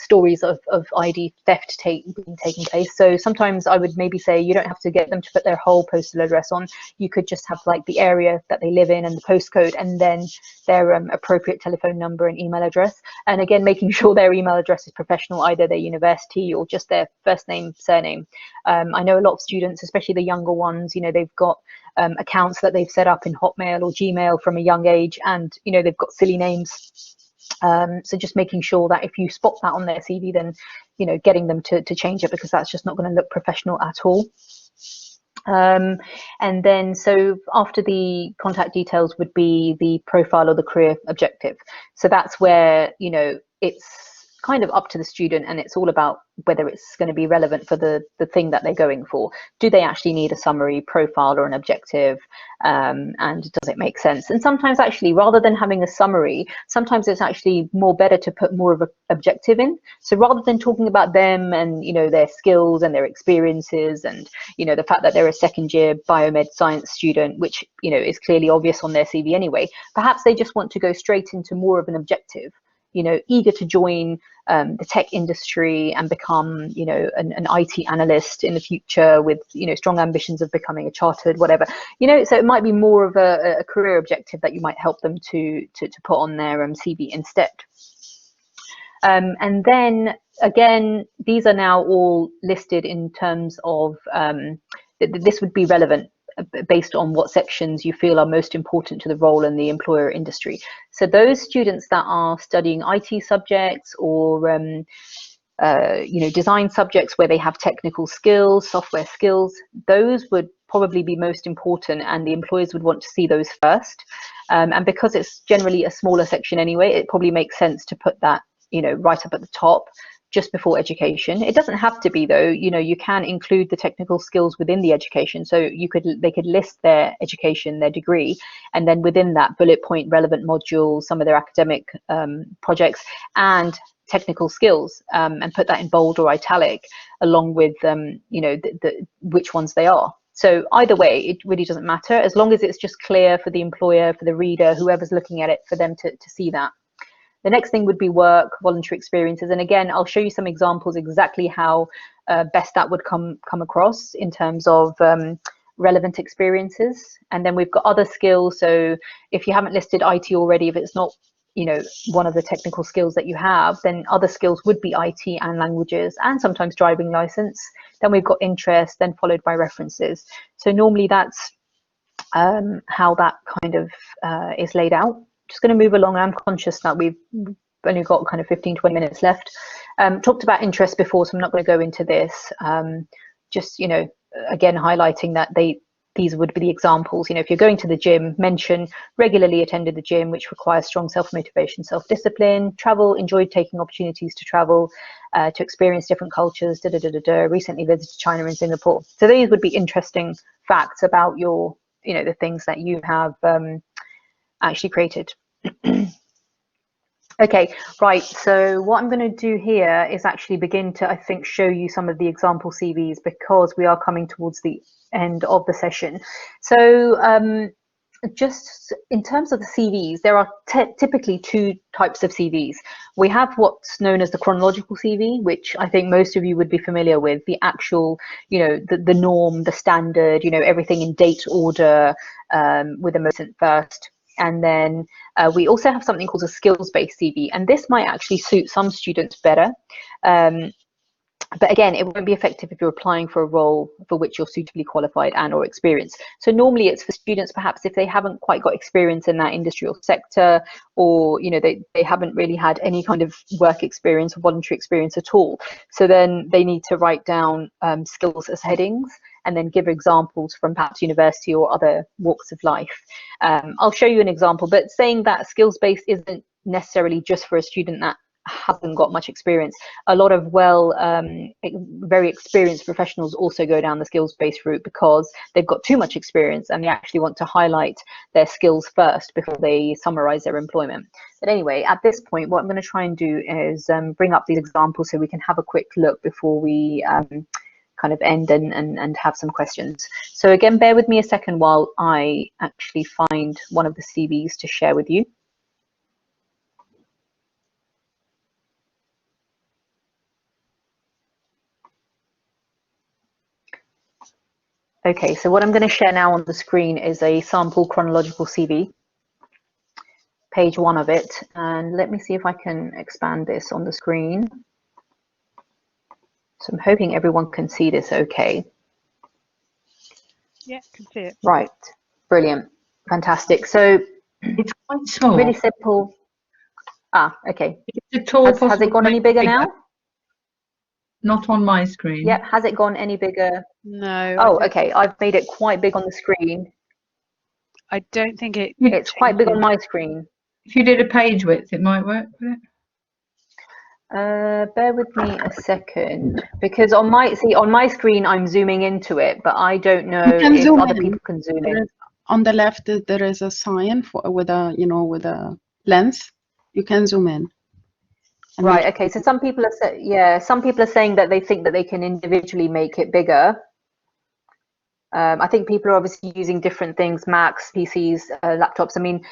stories of ID theft being taking place. So sometimes I would maybe say you don't have to get them to put their whole postal address on. You could just have like the area that they live in and the postcode, and then their appropriate telephone number and email address. And again, making sure their email address is professional, either their university or just their first name, surname. I know a lot of students, especially the younger ones, they've got accounts that they've set up in Hotmail or Gmail from a young age, and they've got silly names. So just making sure that if you spot that on their CV, then getting them to change it, because that's just not going to look professional at all. And then so after the contact details would be the profile or the career objective. So that's where it's kind of up to the student, and it's all about whether it's going to be relevant for the thing that they're going for. Do they actually need a summary, profile, or an objective, and does it make sense? And sometimes actually, rather than having a summary, sometimes it's actually better to put more of an objective in. So rather than talking about them and their skills and their experiences and the fact that they're a second year biomed science student, which is clearly obvious on their CV anyway, perhaps they just want to go straight into more of an objective. Eager to join the tech industry and become, an IT analyst in the future with, strong ambitions of becoming a chartered, whatever, so it might be more of a career objective that you might help them to put on their CV instead. And then again, these are now all listed in terms of, this would be relevant based on what sections you feel are most important to the role in the employer industry. So those students that are studying IT subjects or design subjects where they have technical skills, software skills, those would probably be most important, and the employers would want to see those first. And because it's generally a smaller section anyway, it probably makes sense to put that right up at the top, just before education. It doesn't have to be though. You can include the technical skills within the education. So they could list their education, their degree, and then within that bullet point relevant modules, some of their academic projects and technical skills, and put that in bold or italic along with which ones they are. So either way, it really doesn't matter, as long as it's just clear for the employer, for the reader, whoever's looking at it, for them to see that. The next thing would be work, voluntary experiences. And again, I'll show you some examples exactly how best that would come across in terms of relevant experiences. And then we've got other skills. So if you haven't listed IT already, if it's not one of the technical skills that you have, then other skills would be IT and languages and sometimes driving license. Then we've got interest, then followed by references. So normally that's how that kind of is laid out. Just going to move along. I'm conscious that we've only got kind of 15-20 minutes left. Talked about interest before, so I'm not going to go into this. Just again highlighting that these would be the examples. If you're going to the gym, mention regularly attended the gym, which requires strong self-motivation, self-discipline, travel, enjoyed taking opportunities to travel, to experience different cultures, recently visited China and Singapore. So these would be interesting facts about your, the things that you have actually created. Okay, right, so what I'm going to do here is actually begin to, I think, show you some of the example CVs, because we are coming towards the end of the session. So just in terms of the CVs, there are typically two types of CVs. We have what's known as the chronological CV, which I think most of you would be familiar with, the actual, the norm, the standard, everything in date order, with a most recent first. And then we also have something called a skills-based CV, and this might actually suit some students better. But again, it won't be effective if you're applying for a role for which you're suitably qualified and or experienced. So normally it's for students, perhaps if they haven't quite got experience in that industry or sector, or they haven't really had any kind of work experience or voluntary experience at all. So then they need to write down skills as headings, and then give examples from perhaps university or other walks of life. I'll show you an example, but saying that skills-based isn't necessarily just for a student that hasn't got much experience. A lot of very experienced professionals also go down the skills-based route because they've got too much experience and they actually want to highlight their skills first before they summarize their employment. But anyway, at this point, what I'm going to try and do is bring up these examples so we can have a quick look before we kind of end and have some questions. So again, bear with me a second while I actually find one of the CVs to share with you. Okay, so what I'm going to share now on the screen is a sample chronological CV, page 1 of it, and let me see if I can expand this on the screen. So I'm hoping everyone can see this okay. Yeah, can see it. Right, brilliant, fantastic. So It's quite small. really simple. Ah, okay. Is it at all Has possible it to gone make any it bigger now? Not on my screen. Yep, has it gone any bigger? No. Oh, okay, I've made it quite big on the screen. I don't think it. It's quite big on my screen. If you did a page width, it might work. Would it? Bear with me a second, because on my screen I'm zooming into it, but I don't know if other people can zoom in. On the left, there is a sign with a lens. You can zoom in. Right. Okay. So some people are some people are saying that they think that they can individually make it bigger. I think people are obviously using different things: Macs, PCs, laptops. I mean,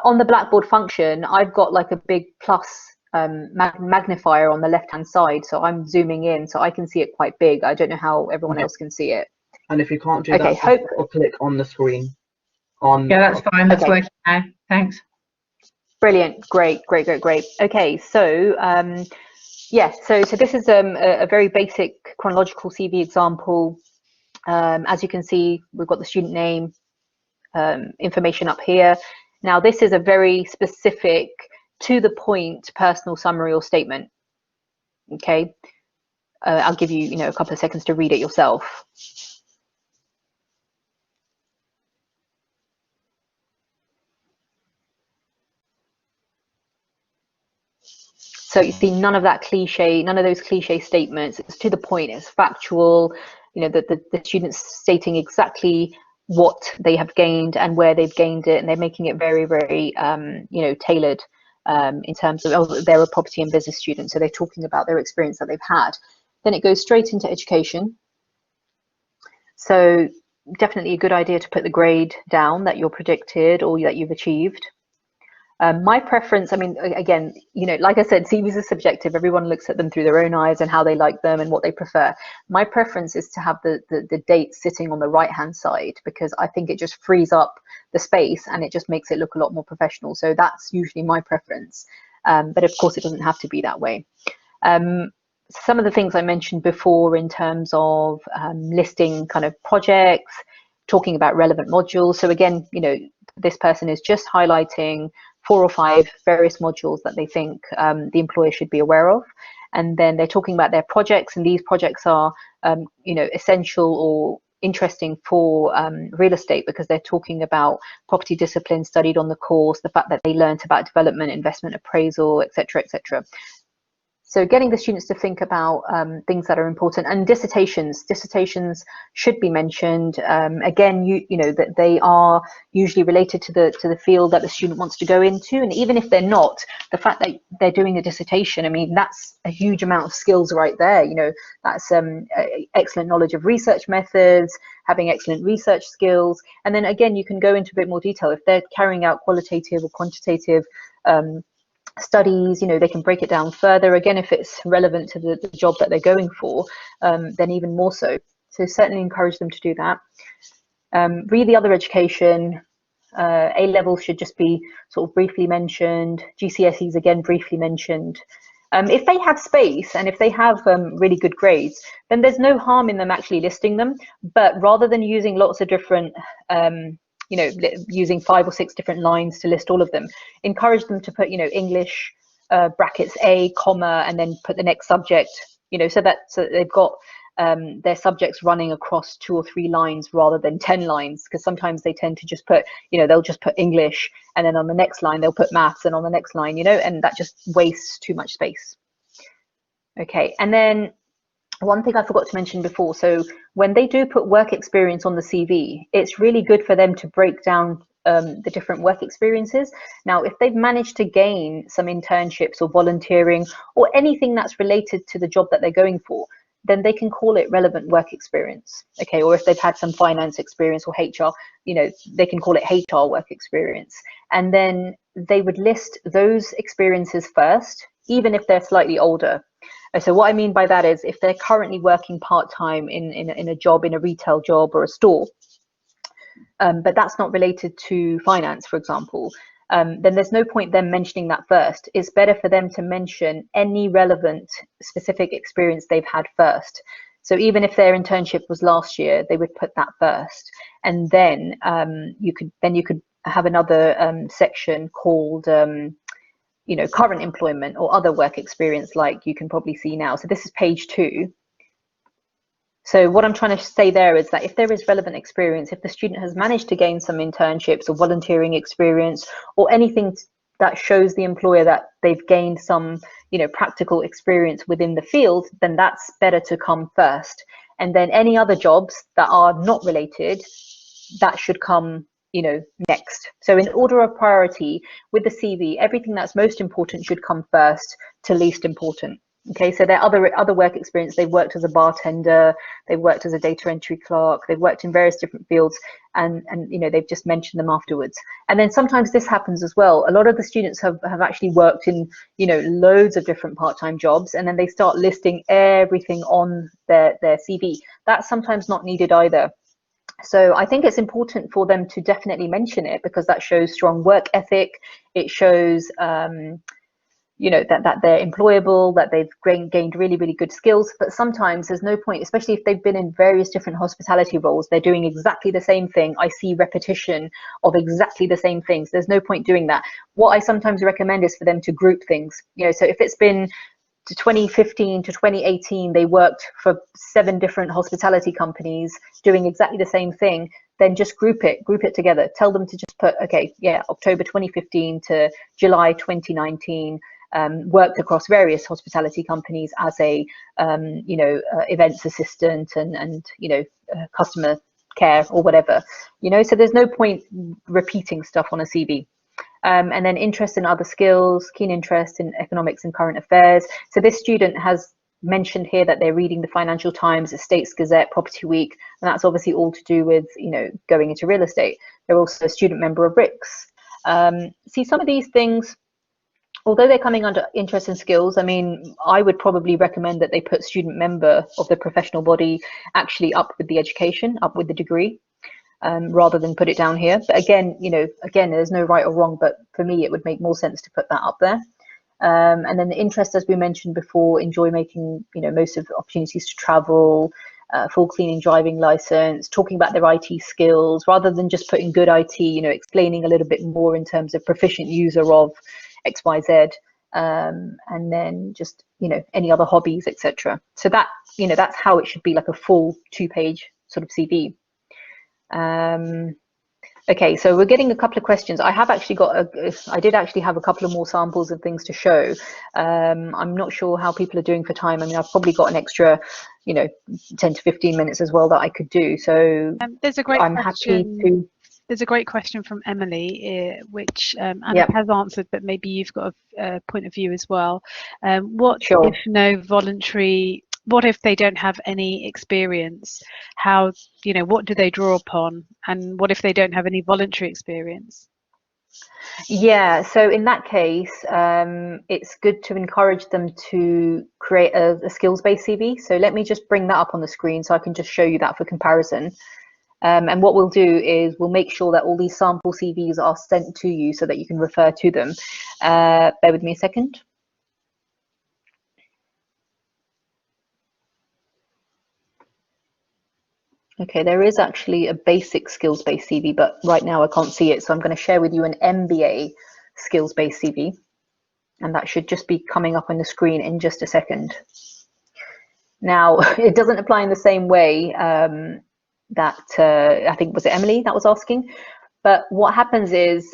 on the Blackboard function, I've got like a big plus magnifier on the left-hand side, so I'm zooming in, so I can see it quite big. I don't know how everyone else can see it. And if you can't do Okay, that, or click on the screen. Yeah, that's fine. That's okay. working now. Thanks. Brilliant. Great. Okay, so yeah, so this is a very basic chronological CV example. As you can see, we've got the student name, information up here. Now, this is a very specific, to the point personal summary or statement. Okay, I'll give you, a couple of seconds to read it yourself. So you see none of that cliche, none of those cliche statements. It's to the point, it's factual, the students stating exactly what they have gained and where they've gained it, and they're making it very, very, tailored in terms of, oh, they're a property and business student, so they're talking about their experience that they've had. Then it goes straight into education. So definitely a good idea to put the grade down that you're predicted or that you've achieved. My preference, I mean, again, like I said, CVs are subjective. Everyone looks at them through their own eyes and how they like them and what they prefer. My preference is to have the date sitting on the right-hand side, because I think it just frees up the space and it just makes it look a lot more professional. So that's usually my preference. But of course, it doesn't have to be that way. Some of the things I mentioned before in terms of listing kind of projects, talking about relevant modules. So again, this person is just highlighting 4 or 5 various modules that they think the employer should be aware of. And then they're talking about their projects, and these projects are, essential or interesting for real estate, because they're talking about property discipline studied on the course, the fact that they learned about development, investment appraisal, etc., etc. So getting the students to think about things that are important, and dissertations should be mentioned. Again, that they are usually related to the field that the student wants to go into, and even if they're not, the fact that they're doing a dissertation, I mean, that's a huge amount of skills right there. That's excellent knowledge of research methods, having excellent research skills, and then again, you can go into a bit more detail if they're carrying out qualitative or quantitative studies. They can break it down further, again, if it's relevant to the job that they're going for, then even more so. So certainly encourage them to do that. Read the other education. A levels should just be sort of briefly mentioned. GCSEs again briefly mentioned. If they have space and if they have really good grades, then there's no harm in them actually listing them, but rather than using lots of different using 5 or 6 different lines to list all of them, encourage them to put, English, brackets A, comma, and then put the next subject, so that they've got their subjects running across 2 or 3 lines rather than 10 lines, because sometimes they tend to just put, they'll just put English, and then on the next line they'll put maths, and on the next line, and that just wastes too much space. Okay, and then one thing I forgot to mention before, so when they do put work experience on the CV, it's really good for them to break down the different work experiences. Now, if they've managed to gain some internships or volunteering or anything that's related to the job that they're going for, then they can call it relevant work experience. Okay, or if they've had some finance experience or HR, you know, they can call it HR work experience. And then they would list those experiences first, even if they're slightly older. So what I mean by that is if they're currently working part-time in a job, in a retail job or a store, but that's not related to finance, for example, then there's no point them mentioning that first. It's better for them to mention any relevant specific experience they've had first. So even if their internship was last year, they would put that first, and then you could have another section called you know, current employment or other work experience, like you can probably see now. So this is page 2. So what I'm trying to say there is that if there is relevant experience, if the student has managed to gain some internships or volunteering experience or anything that shows the employer that they've gained some, you know, practical experience within the field, then that's better to come first. And then any other jobs that are not related, that should come, you know, next. So in order of priority with the CV, everything that's most important should come first to least important. Okay, so there are other work experience. They've worked as a bartender, they've worked as a data entry clerk, they've worked in various different fields, and you know, they've just mentioned them afterwards. And then sometimes this happens as well. A lot of the students have actually worked in, you know, loads of different part-time jobs, and then they start listing everything on their CV. That's sometimes not needed either. So I think it's important for them to definitely mention it, because that shows strong work ethic. It shows you know, that they're employable, that they've gained really, really good skills. But sometimes there's no point, especially if they've been in various different hospitality roles, they're doing exactly the same thing. I see repetition of exactly the same things. There's no point doing that. What I sometimes recommend is for them to group things. You know, so if it's been to 2015 to 2018, they worked for 7 different hospitality companies doing exactly the same thing, then just group it together. Tell them to just put, okay, yeah, October 2015 to July 2019, worked across various hospitality companies as a you know, events assistant and you know, customer care or whatever, you know. So there's no point repeating stuff on a CV. And then interest in other skills, keen interest in economics and current affairs. So this student has mentioned here that they're reading the Financial Times, Estates Gazette, Property Week, and that's obviously all to do with, you know, going into real estate. They're also a student member of RICS. See, some of these things, although they're coming under interest and skills, I mean, I would probably recommend that they put student member of the professional body actually up with the education, up with the degree, rather than put it down here. But again, you know, again, there's no right or wrong, but for me, it would make more sense to put that up there. And then the interest, as we mentioned before, enjoy making, you know, most of the opportunities to travel, full cleaning driving license, talking about their IT skills, rather than just putting good IT, you know, explaining a little bit more in terms of proficient user of XYZ, and then just, you know, any other hobbies, etc. So that, you know, that's how it should be, like a full 2-page sort of CV. Okay, so we're getting a couple of questions. I have actually got I did actually have a couple of more samples of things to show. I'm not sure how people are doing for time. I mean, I've probably got an extra, you know, 10 to 15 minutes as well that I could do. So there's a great I'm happy to. There's a great question from Emily, which Anna Yep. has answered, but maybe you've got a point of view as well. What Sure. if no voluntary? What if they don't have any experience? How, you know, what do they draw upon? And what if they don't have any voluntary experience? Yeah, so in that case, it's good to encourage them to create a skills-based CV. So let me just bring that up on the screen so I can just show you that for comparison. And what we'll do is we'll make sure that all these sample CVs are sent to you so that you can refer to them. Bear with me a second. Okay, there is actually a basic skills-based CV, but right now I can't see it. So I'm going to share with you an MBA skills-based CV. And that should just be coming up on the screen in just a second. Now, it doesn't apply in the same way that I think, was it Emily that was asking? But what happens is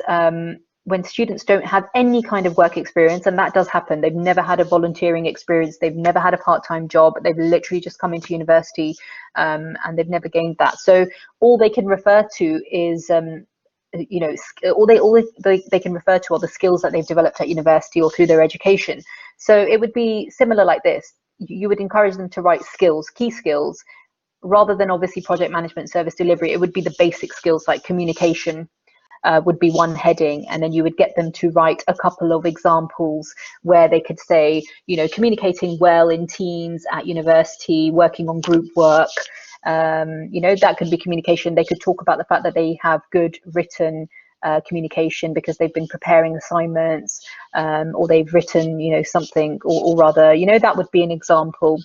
when students don't have any kind of work experience, and that does happen, they've never had a volunteering experience, they've never had a part-time job, they've literally just come into university and they've never gained that. So all they can refer to is, you know, all they can refer to are the skills that they've developed at university or through their education. So it would be similar like this. you would encourage them to write skills, key skills, rather than obviously project management, service delivery. It would be the basic skills like communication. Would be one heading, and then you would get them to write a couple of examples where they could say, you know, communicating well in teams at university, working on group work. You know, that could be communication. They could talk about the fact that they have good written communication because they've been preparing assignments, or they've written, you know, something, or rather, you know, that would be an example.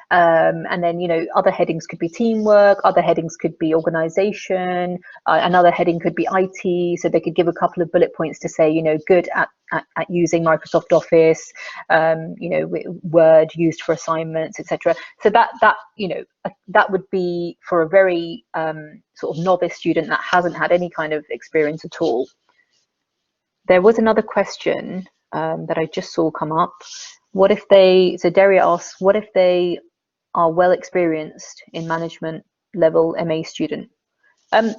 And then, you know, other headings could be teamwork, other headings could be organization, another heading could be IT. So they could give a couple of bullet points to say, you know, good at using Microsoft Office, you know, Word used for assignments, etc. So that, you know, that would be for a very sort of novice student that hasn't had any kind of experience at all. There was another question that I just saw come up. What if they, so Daria asks, what if they are well experienced in management level MA student?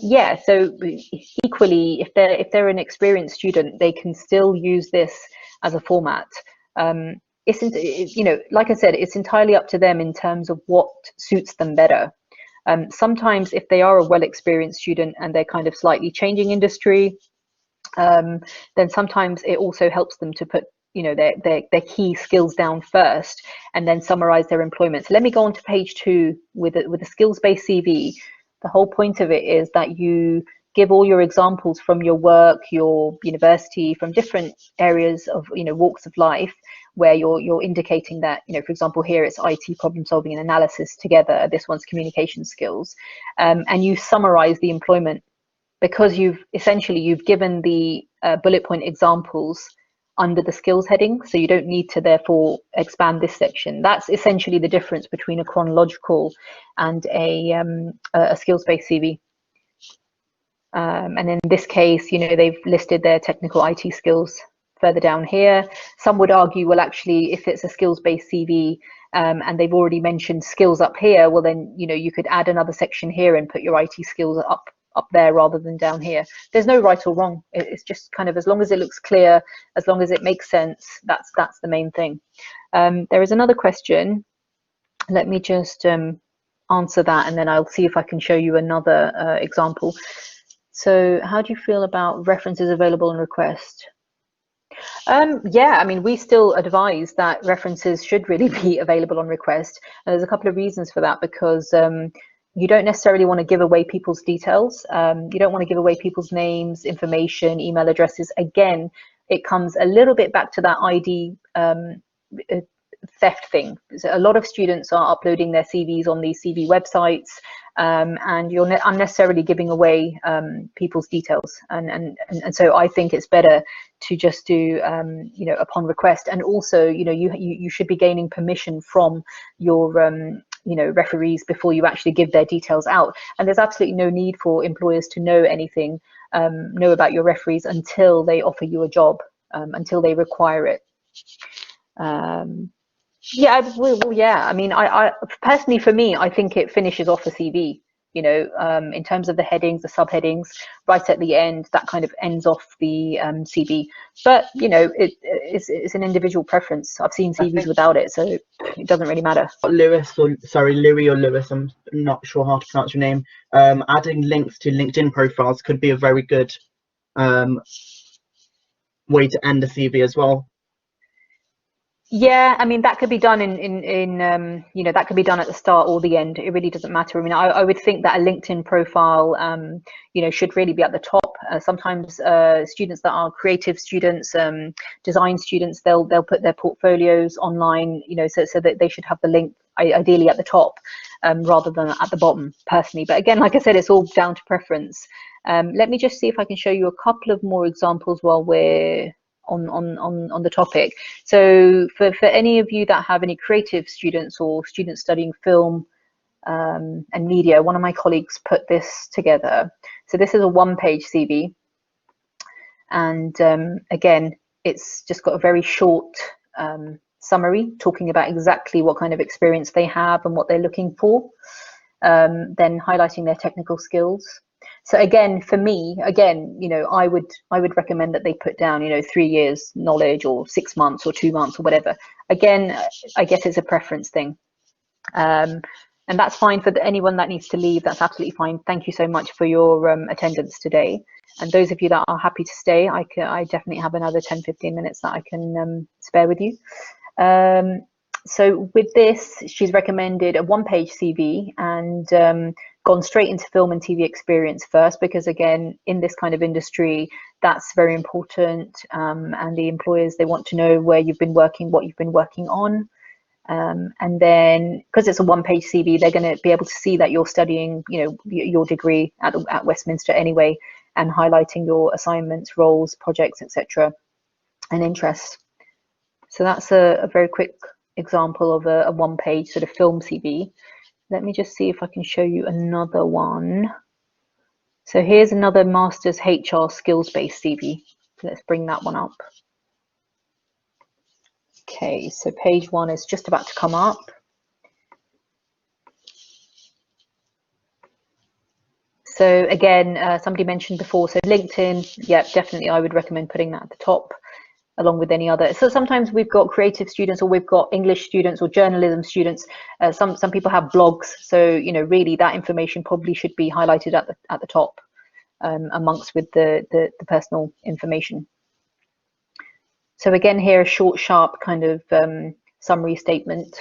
Yeah, so equally, if they're an experienced student, they can still use this as a format. It's, you know, like I said, it's entirely up to them in terms of what suits them better. Sometimes if they are a well experienced student and they're kind of slightly changing industry, then sometimes it also helps them to put, you know, their key skills down first and then summarize their employment. So let me go on to page 2 with a skills-based CV. The whole point of it is that you give all your examples from your work, your university, from different areas of, you know, walks of life, where you're indicating that, you know, for example, here it's IT problem solving and analysis together. This one's communication skills, and you summarize the employment, because you've given the bullet point examples under the skills heading, so you don't need to therefore expand this section. That's essentially the difference between a chronological and a skills-based CV. And in this case, you know, they've listed their technical IT skills further down here. Some would argue, well, actually, if it's a skills-based CV and they've already mentioned skills up here, well, then, you know, you could add another section here and put your IT skills up there rather than down here. There's no right or wrong. It's just kind of, as long as it looks clear, as long as it makes sense, that's the main thing. There is another question. Let me just answer that, and then I'll see if I can show you another example. So how do you feel about references available on request? Yeah, I mean, we still advise that references should really be available on request. And there's a couple of reasons for that, because you don't necessarily want to give away people's details. You don't want to give away people's names, information, email addresses. Again, it comes a little bit back to that ID theft thing. So a lot of students are uploading their CVs on these CV websites, and you're unnecessarily giving away people's details. And so I think it's better to just do, you know, upon request. And also, you know, you should be gaining permission from your you know, referees before you actually give their details out. And there's absolutely no need for employers to know anything, know about your referees until they offer you a job, until they require it. Yeah, well, yeah. I mean, I personally, for me, I think it finishes off a CV. You know, in terms of the headings, the subheadings, right at the end, that kind of ends off the CV. But you know, it's an individual preference. I've seen CVs without it, so it doesn't really matter. Louis, or sorry, Louis or Lewis, I'm not sure how to pronounce your name. Adding links to LinkedIn profiles could be a very good way to end a CV as well. Yeah, I mean, that could be done in you know, that could be done at the start or the end. It really doesn't matter. I mean, I would think that a LinkedIn profile, you know, should really be at the top. Sometimes students that are creative students, design students, they'll put their portfolios online, you know, so that they should have the link ideally at the top, rather than at the bottom, personally. But again, like I said, it's all down to preference. Let me just see if I can show you a couple of more examples while we're on the topic. So for any of you that have any creative students or students studying film and media, one of my colleagues put this together. So this is a one-page CV, and again, it's just got a very short summary talking about exactly what kind of experience they have and what they're looking for, then highlighting their technical skills. So again, for me, you know, I would recommend that they put down, you know, 3 years knowledge or 6 months or 2 months or whatever. again, I guess it's a preference thing. And that's fine for anyone that needs to leave. That's absolutely fine. Thank you so much for your attendance today. And those of you that are happy to stay, I definitely have another 10-15 minutes that I can spare with you. So with this, she's recommended a one-page CV and gone straight into film and TV experience first, because again, in this kind of industry, that's very important. And the employers, they want to know where you've been working, what you've been working on. And then, because it's a one-page CV, they're going to be able to see that you're studying, your degree at Westminster anyway, and highlighting your assignments, roles, projects, etc., and interests. So that's a very quick example of a one-page sort of film CV. Let me just see if I can show you another one. So here's another master's HR skills-based CV. Let's bring that one up. Okay, so page 1 is just about to come up. So again, somebody mentioned before, so LinkedIn, yeah, definitely I would recommend putting that at the top, along with any other. So sometimes we've got creative students, or we've got English students or journalism students. Some people have blogs, so really that information probably should be highlighted at the top, amongst with the personal information. So again, here a short, sharp kind of summary statement,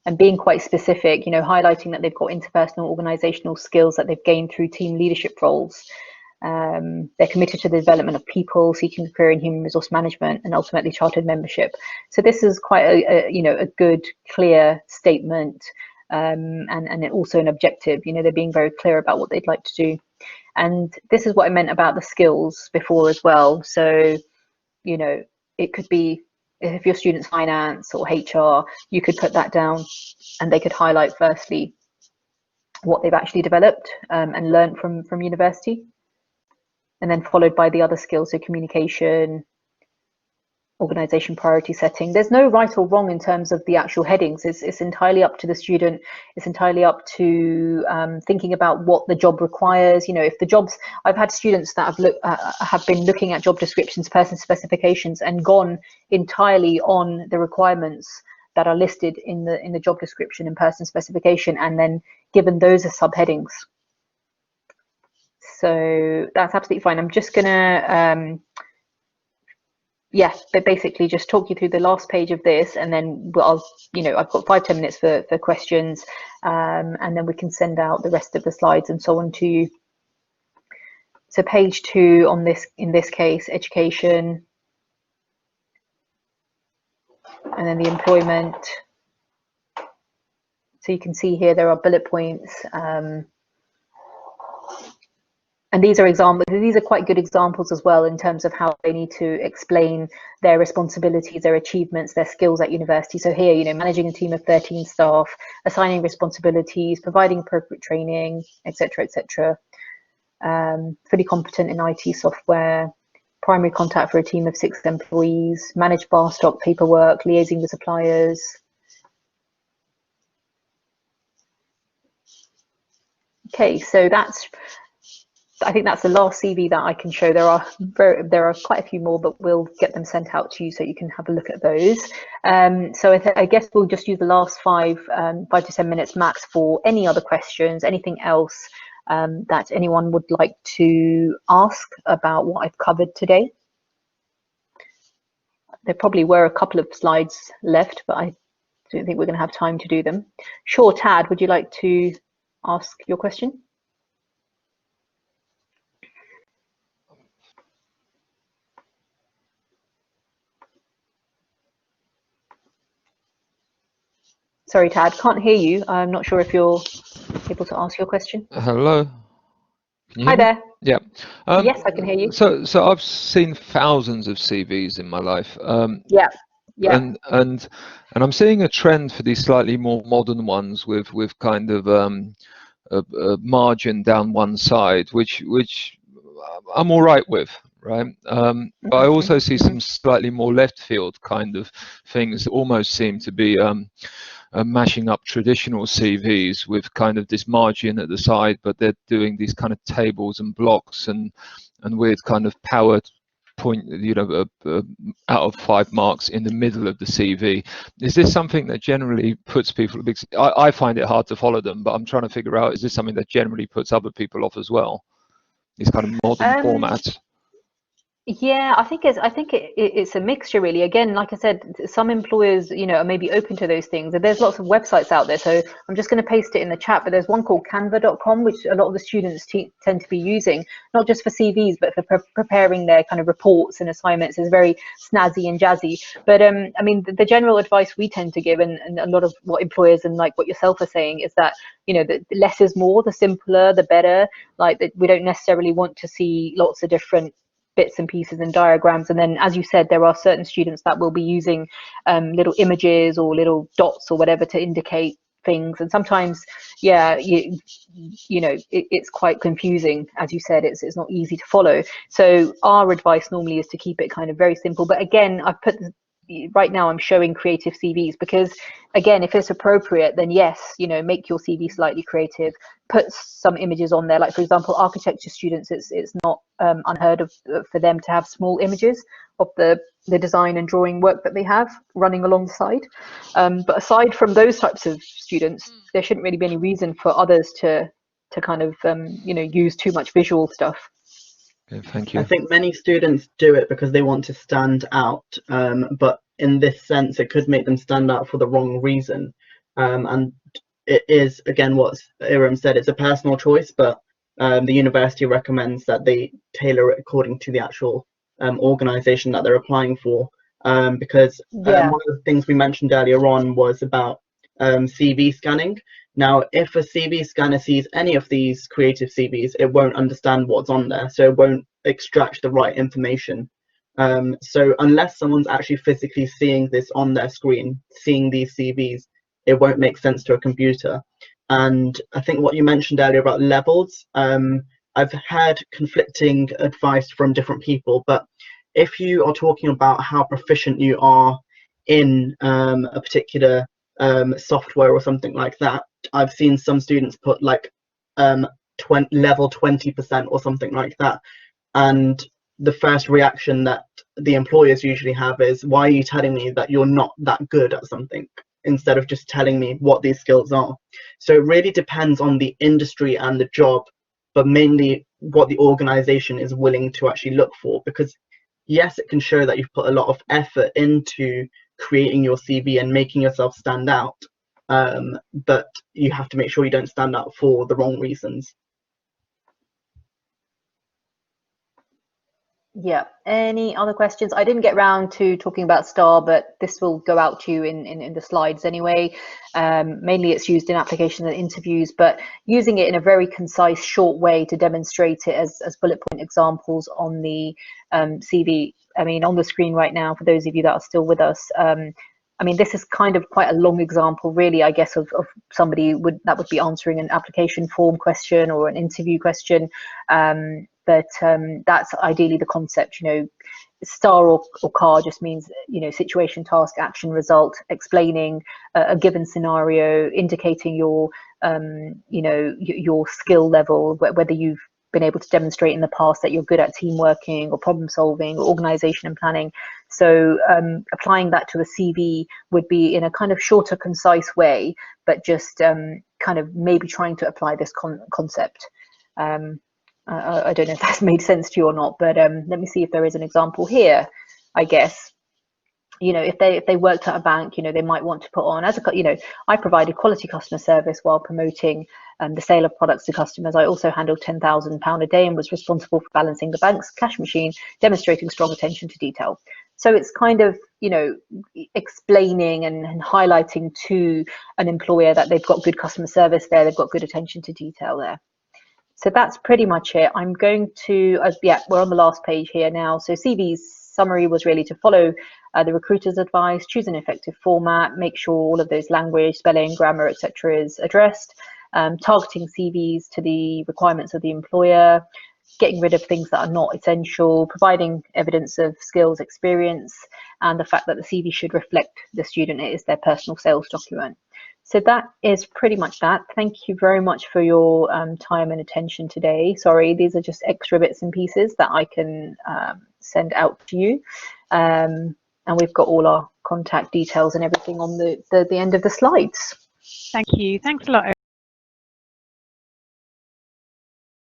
and being quite specific, highlighting that they've got interpersonal organizational skills that they've gained through team leadership roles. They're committed to the development of people, seeking a career in human resource management, and ultimately chartered membership. So this is quite a good, clear statement, and also an objective. They're being very clear about what they'd like to do. And this is what I meant about the skills before as well. So it could be, if your student's finance or HR, you could put that down, and they could highlight firstly what they've actually developed and learned from university, and then followed by the other skills, so communication, organization, priority setting. There's no right or wrong in terms of the actual headings. It's entirely up to the student. It's entirely up to thinking about what the job requires. If the jobs, I've had students that have been looking at job descriptions, person specifications, and gone entirely on the requirements that are listed in the job description and person specification, and then given those as subheadings. So that's absolutely fine. I'm just gonna but basically just talk you through the last page of this, and then I've got 5-10 minutes for questions, and then we can send out the rest of the slides and so on to you. So page 2 on this, in this case, education, and then the employment. So you can see here there are bullet points. And these are examples. These are quite good examples as well in terms of how they need to explain their responsibilities, their achievements, their skills at university. So here, managing a team of 13 staff, assigning responsibilities, providing appropriate training, etc., etc. Fully competent in IT software, primary contact for a team of 6 employees, manage bar stock paperwork, liaising with suppliers. Okay, so I think that's the last CV that I can show. There are quite a few more, but we'll get them sent out to you so you can have a look at those. So I guess we'll just use the last 5 to 10 minutes max for any other questions, anything else that anyone would like to ask about what I've covered today. There probably were a couple of slides left, but I don't think we're going to have time to do them. Sure, Tad, would you like to ask your question? Sorry, Tad, can't hear you. I'm not sure if you're able to ask your question. Hello. Can you hear Hi me? there. Yeah. Yes, I can hear you. So I've seen thousands of CVs in my life. Yeah. And I'm seeing a trend for these slightly more modern ones with kind of a margin down one side, which I'm all right with, right? But I also see some slightly more left field kind of things that almost seem to be mashing up traditional CVs with kind of this margin at the side, but they're doing these kind of tables and blocks and weird kind of power point, out of 5 marks in the middle of the CV. Is this something that generally puts people, I find it hard to follow them, but I'm trying to figure out, is this something that generally puts other people off as well? These kind of modern formats. Yeah, I think it's a mixture really. Again, like I said, some employers, are maybe open to those things. And there's lots of websites out there. So I'm just going to paste it in the chat, but there's one called canva.com, which a lot of the students tend to be using, not just for CVs, but for preparing their kind of reports and assignments. Is very snazzy and jazzy. But I mean, the general advice we tend to give, and a lot of what employers and like what yourself are saying, is that, the less is more, the simpler, the better. Like that, we don't necessarily want to see lots of different bits and pieces and diagrams. And then, as you said, there are certain students that will be using little images or little dots or whatever to indicate things. And sometimes, yeah, it's quite confusing. As you said, it's not easy to follow. So our advice normally is to keep it kind of very simple. But again, right now I'm showing creative CVs because, again, if it's appropriate, then yes, make your CV slightly creative, put some images on there. Like, for example, architecture students, it's not unheard of for them to have small images of the design and drawing work that they have running alongside. But aside from those types of students, there shouldn't really be any reason for others to kind of use too much visual stuff. Okay, thank you. I think many students do it because they want to stand out, but in this sense, it could make them stand out for the wrong reason. And it is, again, what Iram said, it's a personal choice, but the university recommends that they tailor it according to the actual organisation that they're applying for. Because one of the things we mentioned earlier on was about CV scanning. Now, if a CV scanner sees any of these creative CVs, it won't understand what's on there, so it won't extract the right information. So unless someone's actually physically seeing this on their screen, seeing these CVs, it won't make sense to a computer. And I think what you mentioned earlier about levels, I've had conflicting advice from different people, but if you are talking about how proficient you are in a particular software or something like that, I've seen some students put like level 20% or something like that, and the first reaction that the employers usually have is, why are you telling me that you're not that good at something, instead of just telling me what these skills are? So it really depends on the industry and the job, but mainly what the organization is willing to actually look for. Because yes, it can show that you've put a lot of effort into creating your CV and making yourself stand out, but you have to make sure you don't stand out for the wrong reasons. Yeah. Any other questions? I didn't get round to talking about STAR, but this will go out to you in the slides anyway. Mainly it's used in applications and interviews, but using it in a very concise, short way to demonstrate it as bullet point examples on the CV. I mean, on the screen right now, for those of you that are still with us, I mean, this is kind of quite a long example, really, I guess, of somebody that would be answering an application form question or an interview question. But that's ideally the concept. STAR or CAR just means, situation, task, action, result, explaining a given scenario, indicating your your skill level, whether you've been able to demonstrate in the past that you're good at team working or problem solving or organization and planning. So applying that to a CV would be in a kind of shorter, concise way, but just kind of maybe trying to apply this concept. I don't know if that's made sense to you or not, but let me see if there is an example here. I guess, if they worked at a bank, they might want to put on, I provided quality customer service while promoting the sale of products to customers. I also handled £10,000 a day and was responsible for balancing the bank's cash machine, demonstrating strong attention to detail. So it's kind of, explaining and highlighting to an employer that they've got good customer service there, they've got good attention to detail there. So that's pretty much it. I'm going to, we're on the last page here now. So CV's summary was really to follow the recruiter's advice, choose an effective format, make sure all of those language, spelling, grammar, etc. is addressed, targeting CVs to the requirements of the employer, getting rid of things that are not essential, providing evidence of skills, experience, and the fact that the CV should reflect the student. It is their personal sales document. So that is pretty much that. Thank you very much for your time and attention today. Sorry, these are just extra bits and pieces that I can send out to you. And we've got all our contact details and everything on the end of the slides. Thank you. Thanks a lot.